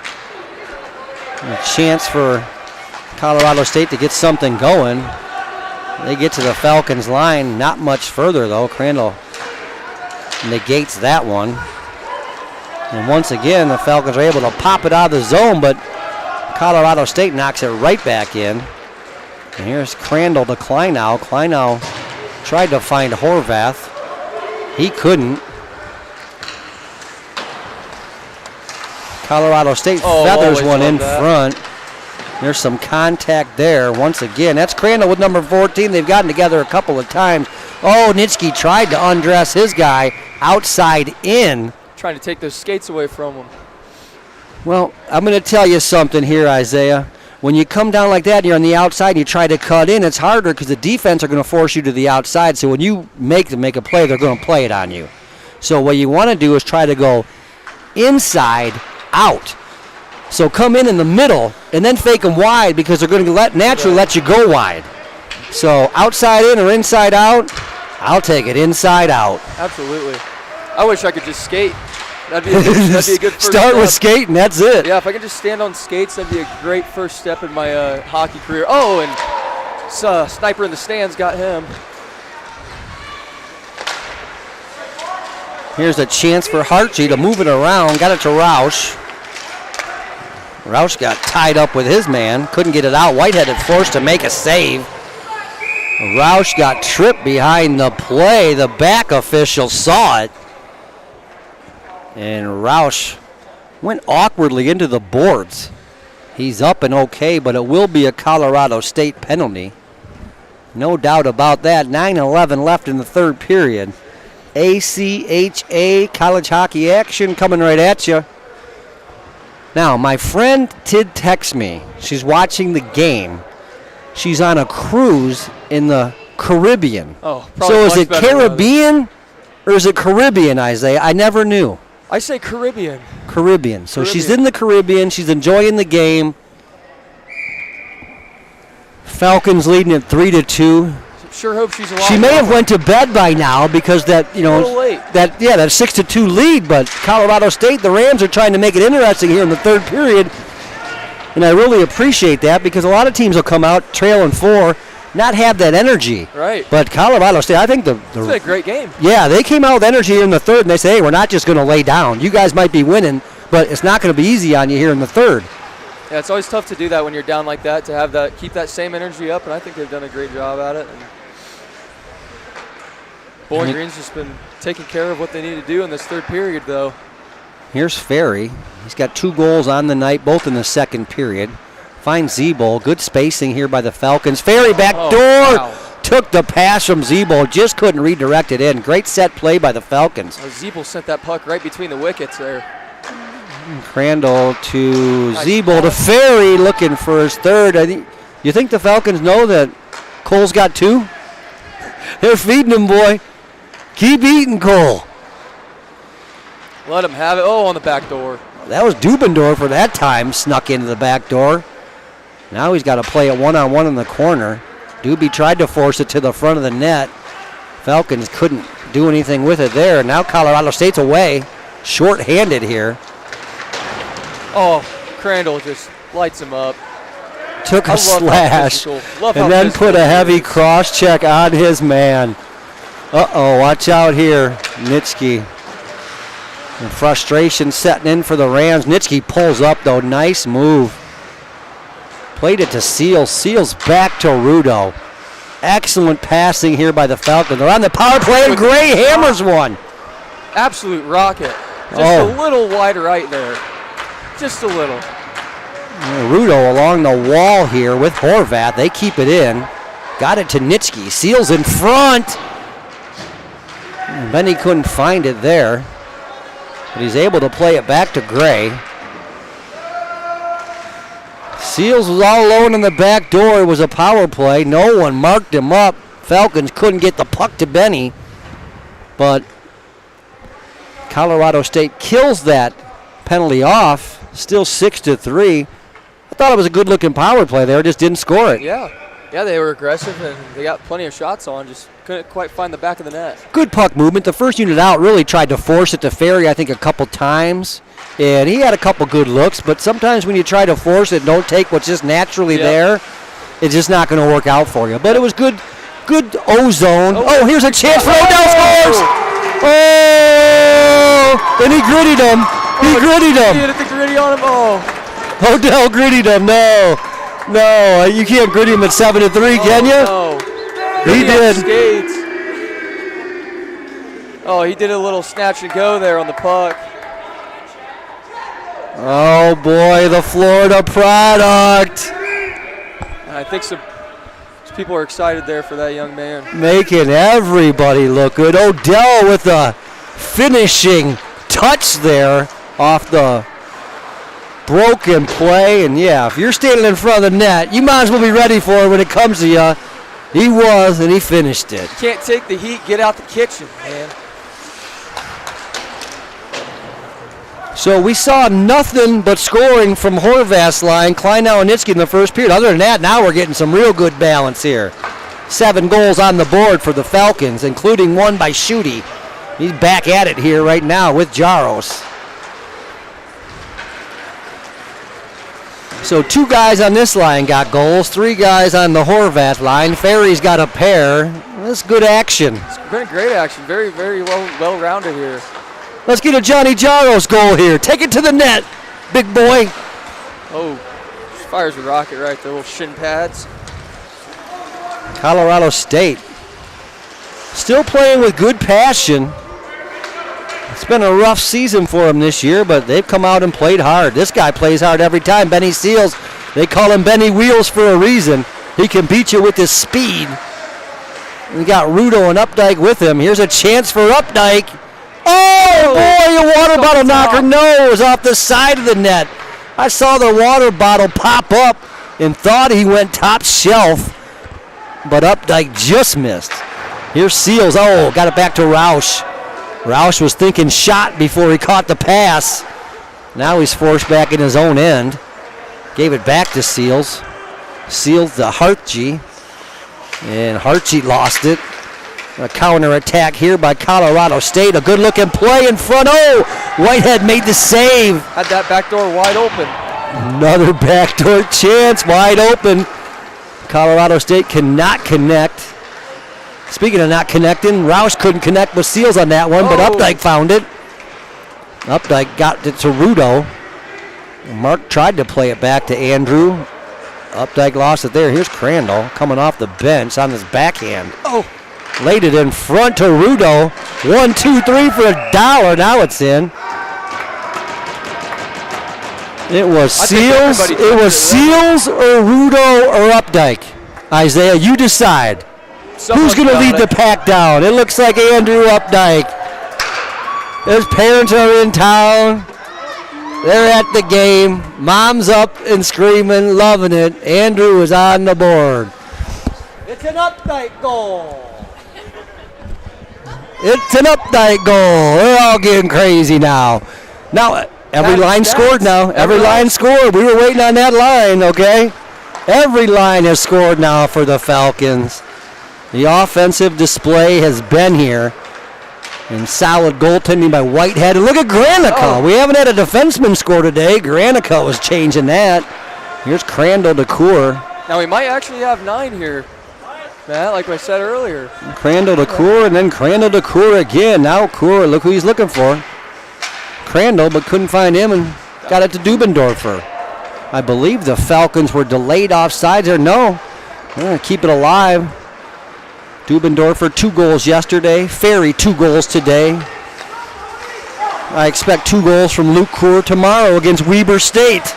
A chance for Colorado State to get something going. They get to the Falcons line. Not much further, though. Crandall negates that one. And once again, the Falcons are able to pop it out of the zone, but Colorado State knocks it right back in. And here's Crandall to Kleinow. Kleinow tried to find Horvath. He couldn't. Colorado State feathers one in front. There's some contact there once again. That's Crandall with number 14. They've gotten together a couple of times. Oh, Nitschke tried to undress his guy outside in. Trying to take those skates away from him. Well, I'm going to tell you something here, Isaiah. when you come down like that and you're on the outside and you try to cut in, it's harder because the defense are going to force you to the outside. So when you make a play, they're going to play it on you. So what you want to do is try to go inside out. So come in the middle and then fake them wide because they're going to naturally let you go wide. So outside in or inside out, I'll take it inside out. Absolutely. I wish I could just skate. That'd be a good first Start step. with skating, that's it. Yeah, if I could just stand on skates, that'd be a great first step in my hockey career. Oh, and sniper in the stands got him. Here's a chance for Hartje to move it around. Got it to Roush. Roush got tied up with his man. Couldn't get it out. Whitehead had forced to make a save. Roush got tripped behind the play. The back official saw it. And Roush went awkwardly into the boards. He's up and okay, but it will be a Colorado State penalty. No doubt about that. 9:11 left in the third period. ACHA college hockey action coming right at you. Now, my friend did text me. She's watching the game. She's on a cruise in the Caribbean. Oh, so is it Caribbean or is it Caribbean, Isaiah? I never knew. I say Caribbean. Caribbean. So she's in the Caribbean. She's enjoying the game. Falcons leading at 3-2. Sure hope she's a lot. She may have went to bed by now because that a little late. that 6-2 lead. But Colorado State, the Rams are trying to make it interesting here in the third period, and I really appreciate that because a lot of teams will come out trailing 4, not have that energy. Right. But Colorado State, I think it's been a great game. Yeah, they came out with energy in the third, and they say, hey, we're not just going to lay down. You guys might be winning, but it's not going to be easy on you here in the third. Yeah, it's always tough to do that when you're down like that, to have that, keep that same energy up, and I think they've done a great job at it. And Bowling Green's just been taking care of what they need to do in this third period, though. Here's Ferry. He's got 2 goals on the night, both in the second period. Finds Zebo. Good spacing here by the Falcons. Ferry back door. Wow. Took the pass from Zebo. Just couldn't redirect it in. Great set play by the Falcons. Zebo sent that puck right between the wickets there. Crandall to Nice Zebo to pass. Ferry looking for his third. You think the Falcons know that Cole's got 2? They're feeding him, boy. Keep eating, Cole. Let him have it. Oh, on the back door. That was Dubendorfer that time, snuck into the back door. Now he's got to play it one-on-one in the corner. Doobie tried to force it to the front of the net. Falcons couldn't do anything with it there. Now Colorado State's away, short-handed here. Oh, Crandall just lights him up. Took I a love how slash physical- love how and then physical put a he heavy is. cross-check on his man. Uh-oh, watch out here, Nitschke. And frustration setting in for the Rams. Nitschke pulls up, though. Nice move. Played it to Seals. Seals back to Rudo. Excellent passing here by the Falcons. They're on the power play, and Gray hammers one. Absolute rocket. Just Oh. a little wide right there. Just a little. Rudo along the wall here with Horvath. They keep it in. Got it to Nitschke. Seals in front. And then he couldn't find it there. But he's able to play it back to Gray. Seals was all alone in the back door. It was a power play. No one marked him up. Falcons couldn't get the puck to Benny. But Colorado State kills that penalty off. Still 6-3. I thought it was a good-looking power play there. Just didn't score it. Yeah, they were aggressive and they got plenty of shots on. Just couldn't quite find the back of the net. Good puck movement. The first unit out really tried to force it to Ferry, I think, a couple times. And he had a couple good looks, but sometimes when you try to force it, don't take what's just naturally there, it's just not going to work out for you. But it was good ozone. Oh, here's a chance for Odell scores! Oh! And he grittied him. He grittied him. He hit the gritty on him. Oh. Odell grittied him. No, you can't grit him at 7-3, can you? No. He did. Skates. Oh, he did a little snatch and go there on the puck. Oh boy, the Florida product. And I think some people are excited there for that young man. Making everybody look good. Odell with a finishing touch there off the broken play, and yeah, if you're standing in front of the net, you might as well be ready for it when it comes to you. He was, and he finished it. Can't take the heat, get out the kitchen, man. So we saw nothing but scoring from Horvath's line, Kleinau and Nitsky in the first period. Other than that, now we're getting some real good balance here. 7 goals on the board for the Falcons, including one by Schutte. He's back at it here right now with Jaros. So 2 guys on this line got goals, 3 guys on the Horvath line. Ferry's got a pair. That's good action. It's been great action. Very, very well-rounded here. Let's get a Johnny Jaros goal here. Take it to the net, big boy. Oh, just fires a rocket right there, little shin pads. Colorado State still playing with good passion. It's been a rough season for them this year, but they've come out and played hard. This guy plays hard every time. Benny Seals, they call him Benny Wheels for a reason. He can beat you with his speed. We got Rudo and Updike with him. Here's a chance for Updike. Oh, boy, a water bottle knocker nose off the side of the net. I saw the water bottle pop up and thought he went top shelf, but Updike just missed. Here's Seals. Oh, got it back to Roush. Roush was thinking shot before he caught the pass. Now he's forced back in his own end. Gave it back to Seals. Seals to Hartje. And Hartje lost it. A counter attack here by Colorado State. A good looking play in front. Oh, Whitehead made the save. Had that back door wide open. Another backdoor chance, wide open. Colorado State cannot connect. Speaking of not connecting, Roush couldn't connect with Seals on that one, but Updike found it. Updike got it to Rudo. Mark tried to play it back to Andrew. Updike lost it there. Here's Crandall coming off the bench on his backhand. Oh, laid it in front to Rudo. 1, 2, 3 for $1. Now it's in. It was Seals. It was Seals or Rudo or Updike. Isaiah, you decide. Who's going to lead the pack down? It looks like Andrew Updike. His parents are in town. They're at the game. Mom's up and screaming, loving it. Andrew is on the board. It's an Updike goal. It's an Updike goal. They're all getting crazy now. Now, every line scored now. Every line scored. We were waiting on that line, okay? Every line has scored now for the Falcons. The offensive display has been here. And solid goaltending by Whitehead. And look at Granica. We haven't had a defenseman score today. Granica was changing that. Here's Crandall to Coeur. Now we might actually have 9 here, Matt, like I said earlier. Crandall to Coeur, and then Crandall to Coeur again. Now Coeur, look who he's looking for. Crandall, but couldn't find him and got it to Dubendorfer. I believe the Falcons were delayed offsides there. No, they're going to keep it alive. Dubendorfer, 2 goals yesterday. Ferry, 2 goals today. I expect 2 goals from Luke Coeur tomorrow against Weber State.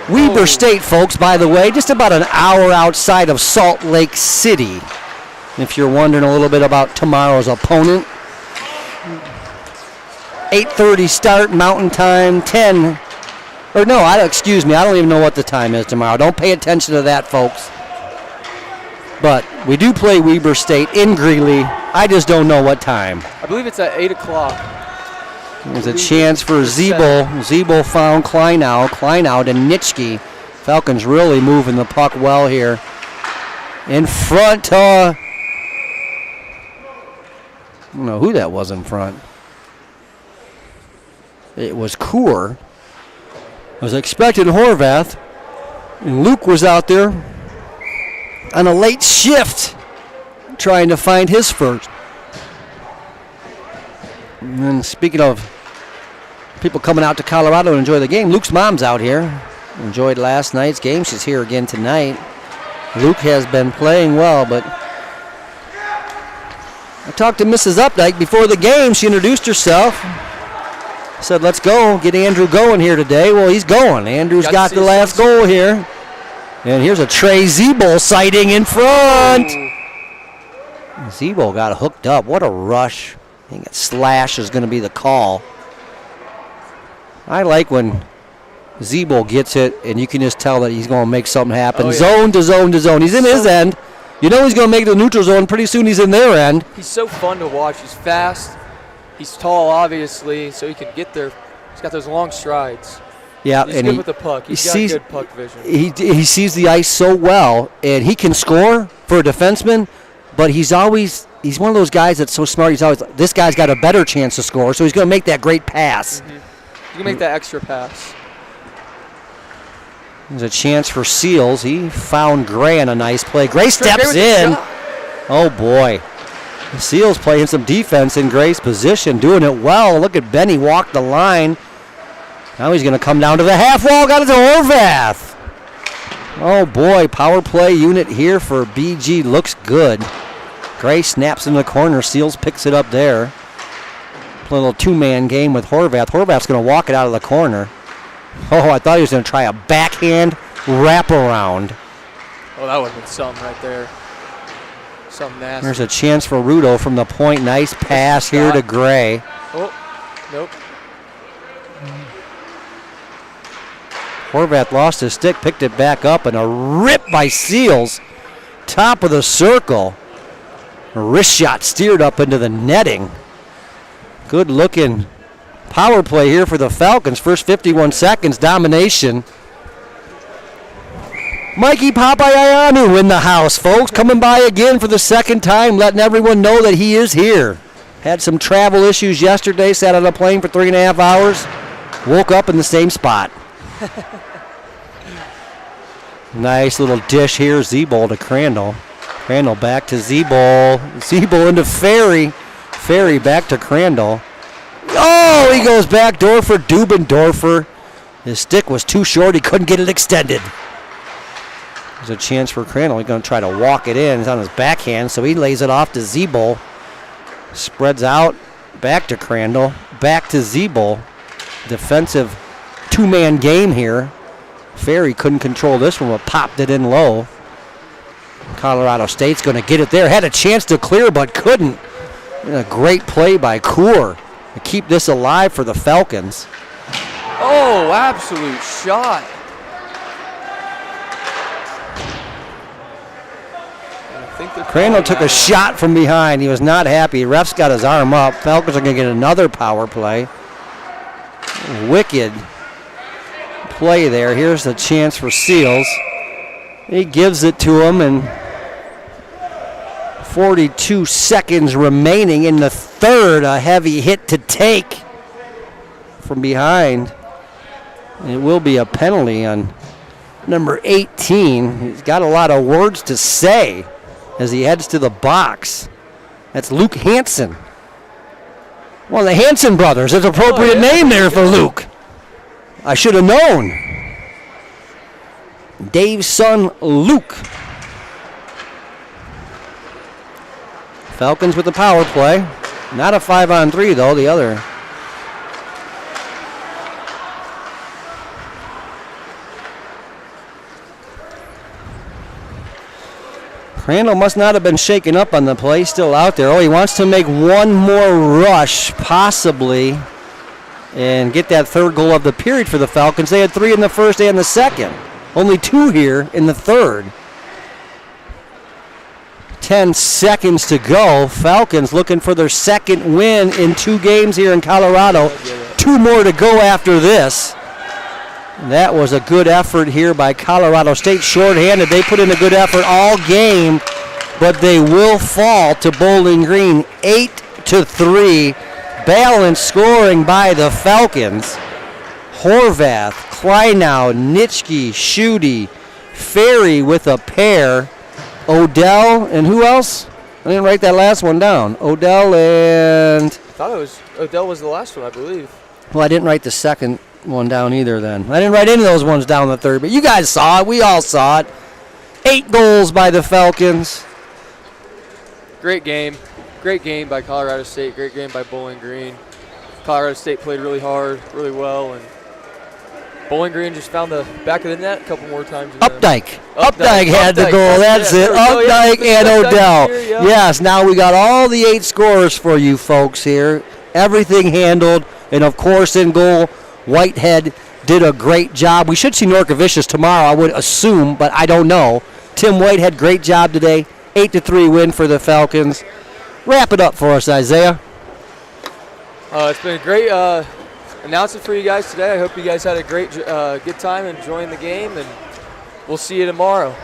Weber State, folks, by the way, just about an hour outside of Salt Lake City. If you're wondering a little bit about tomorrow's opponent. 8:30 start, Mountain Time, 10. Or no, excuse me, I don't even know what the time is tomorrow. Don't pay attention to that, folks. But we do play Weber State in Greeley. I just don't know what time. I believe it's at 8 o'clock. There's a chance for Zeeble. Zeeble found Kleinau. Kleinau to Nitschke. Falcons really moving the puck well here. In front. I don't know who that was in front. It was Coeur. I was expecting Horvath. And Luke was out there on a late shift trying to find his first. And then speaking of people coming out to Colorado to enjoy the game, Luke's mom's out here. Enjoyed last night's game. She's here again tonight. Luke has been playing well, but I talked to Mrs. Updike before the game. She introduced herself. Said, let's go, get Andrew going here today. Well, he's going. Andrew's got the last goal here. And here's a Trey Zeeble sighting in front. Zeeble got hooked up. What a rush. I think a slash is going to be the call. I like when Zebo gets it, and you can just tell that he's going to make something happen. Oh, yeah. Zone to zone to zone. He's in his end. You know he's going to make the neutral zone. Pretty soon he's in their end. He's so fun to watch. He's fast. He's tall, obviously, so he can get there. He's got those long strides. Yeah, He's and good with the puck. He's got good puck vision. He sees the ice so well, and he can score for a defenseman, but he's one of those guys that's so smart. He's always, this guy's got a better chance to score, so he's going to make that great pass. Mm-hmm. You can make that extra pass. There's a chance for Seals. He found Gray on a nice play. Gray steps Gray in. Oh, boy. Seals playing some defense in Gray's position, doing it well. Look at Benny walk the line. Now he's going to come down to the half wall. Got it to Horvath. Oh, boy. Power play unit here for BG looks good. Gray snaps in the corner. Seals picks it up there. A little two-man game with Horvath. Horvath's going to walk it out of the corner. Oh, I thought he was going to try a backhand wraparound. Oh, that would have been something right there. Something nasty. There's a chance for Rudo from the point. Nice pass here to Gray. Oh, nope. Horvath lost his stick, picked it back up, and a rip by Seals. Top of the circle. A wrist shot steered up into the netting. Good looking power play here for the Falcons. First 51 seconds, domination. Mikey Papayayanu in the house, folks. Coming by again for the second time, letting everyone know that he is here. Had some travel issues yesterday, sat on a plane for 3.5 hours, woke up in the same spot. Nice little dish here, Zebo to Crandall. Crandall back to Zebo. Zebo into Ferry. Ferry back to Crandall. Oh, he goes back door for Dubendorfer. His stick was too short. He couldn't get it extended. There's a chance for Crandall. He's going to try to walk it in. It's on his backhand, so he lays it off to Zebo. Spreads out. Back to Crandall. Back to Zebo. Defensive two-man game here. Ferry couldn't control this one, but popped it in low. Colorado State's going to get it there. Had a chance to clear, but couldn't. And a great play by Coor to keep this alive for the Falcons. Oh, absolute shot. Crandall took a shot from behind. He was not happy. Ref's got his arm up. Falcons are going to get another power play. Wicked play there. Here's a chance for Seals. He gives it to him, and 42 seconds remaining in the third. A heavy hit to take from behind. It will be a penalty on number 18. He's got a lot of words to say as he heads to the box. That's Luke Hansen. One of the Hansen brothers. That's an appropriate name there for Luke. I should have known. Dave's son, Luke. Falcons with the power play. Not a 5-on-3, though, the other. Crandall must not have been shaken up on the play. Still out there. Oh, he wants to make one more rush, possibly, and get that third goal of the period for the Falcons. They had 3 in the first and the second. Only 2 here in the third. 10 seconds to go. Falcons looking for their second win in 2 games here in Colorado. 2 more to go after this. That was a good effort here by Colorado State. Shorthanded. They put in a good effort all game, but they will fall to Bowling Green 8-3. Balanced scoring by the Falcons. Horvath, Kleinow, Nitschke, Schutte, Ferry with a pair. Odell, and who else? I didn't write that last one down. Odell and... I thought it was Odell was the last one, I believe. Well, I didn't write the second one down either then. I didn't write any of those ones down the third, but you guys saw it. We all saw it. 8 goals by the Falcons. Great game. Great game by Colorado State. Great game by Bowling Green. Colorado State played really hard, really well, and Bowling Green just found the back of the net a couple more times. Updike. Updike had the goal. That's it. Updike and Odell. Here, yeah. Yes, now we got all the 8 scorers for you folks here. Everything handled. And, of course, in goal, Whitehead did a great job. We should see Norcovicius tomorrow, I would assume, but I don't know. Tim Whitehead, great job today. 8-3 win for the Falcons. Wrap it up for us, Isaiah. It's been a great announcement for you guys today. I hope you guys had a great, good time enjoying the game, and we'll see you tomorrow.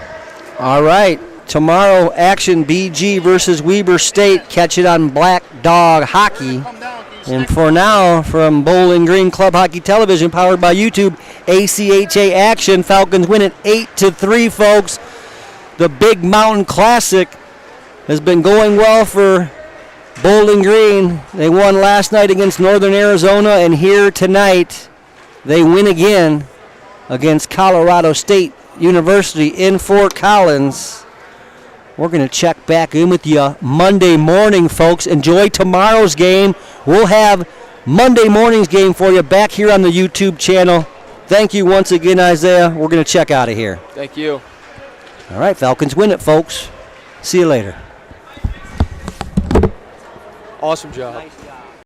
All right. Tomorrow, action BG versus Weber State. Catch it on Black Dog Hockey. And for now, from Bowling Green Club Hockey Television, powered by YouTube, ACHA action. Falcons win it 8-3, folks. The Big Mountain Classic has been going well for Bowling Green. They won last night against Northern Arizona, and here tonight they win again against Colorado State University in Fort Collins. We're going to check back in with you Monday morning, folks. Enjoy tomorrow's game. We'll have Monday morning's game for you back here on the YouTube channel. Thank you once again, Isaiah. We're going to check out of here. Thank you. All right, Falcons win it, folks. See you later. Awesome job.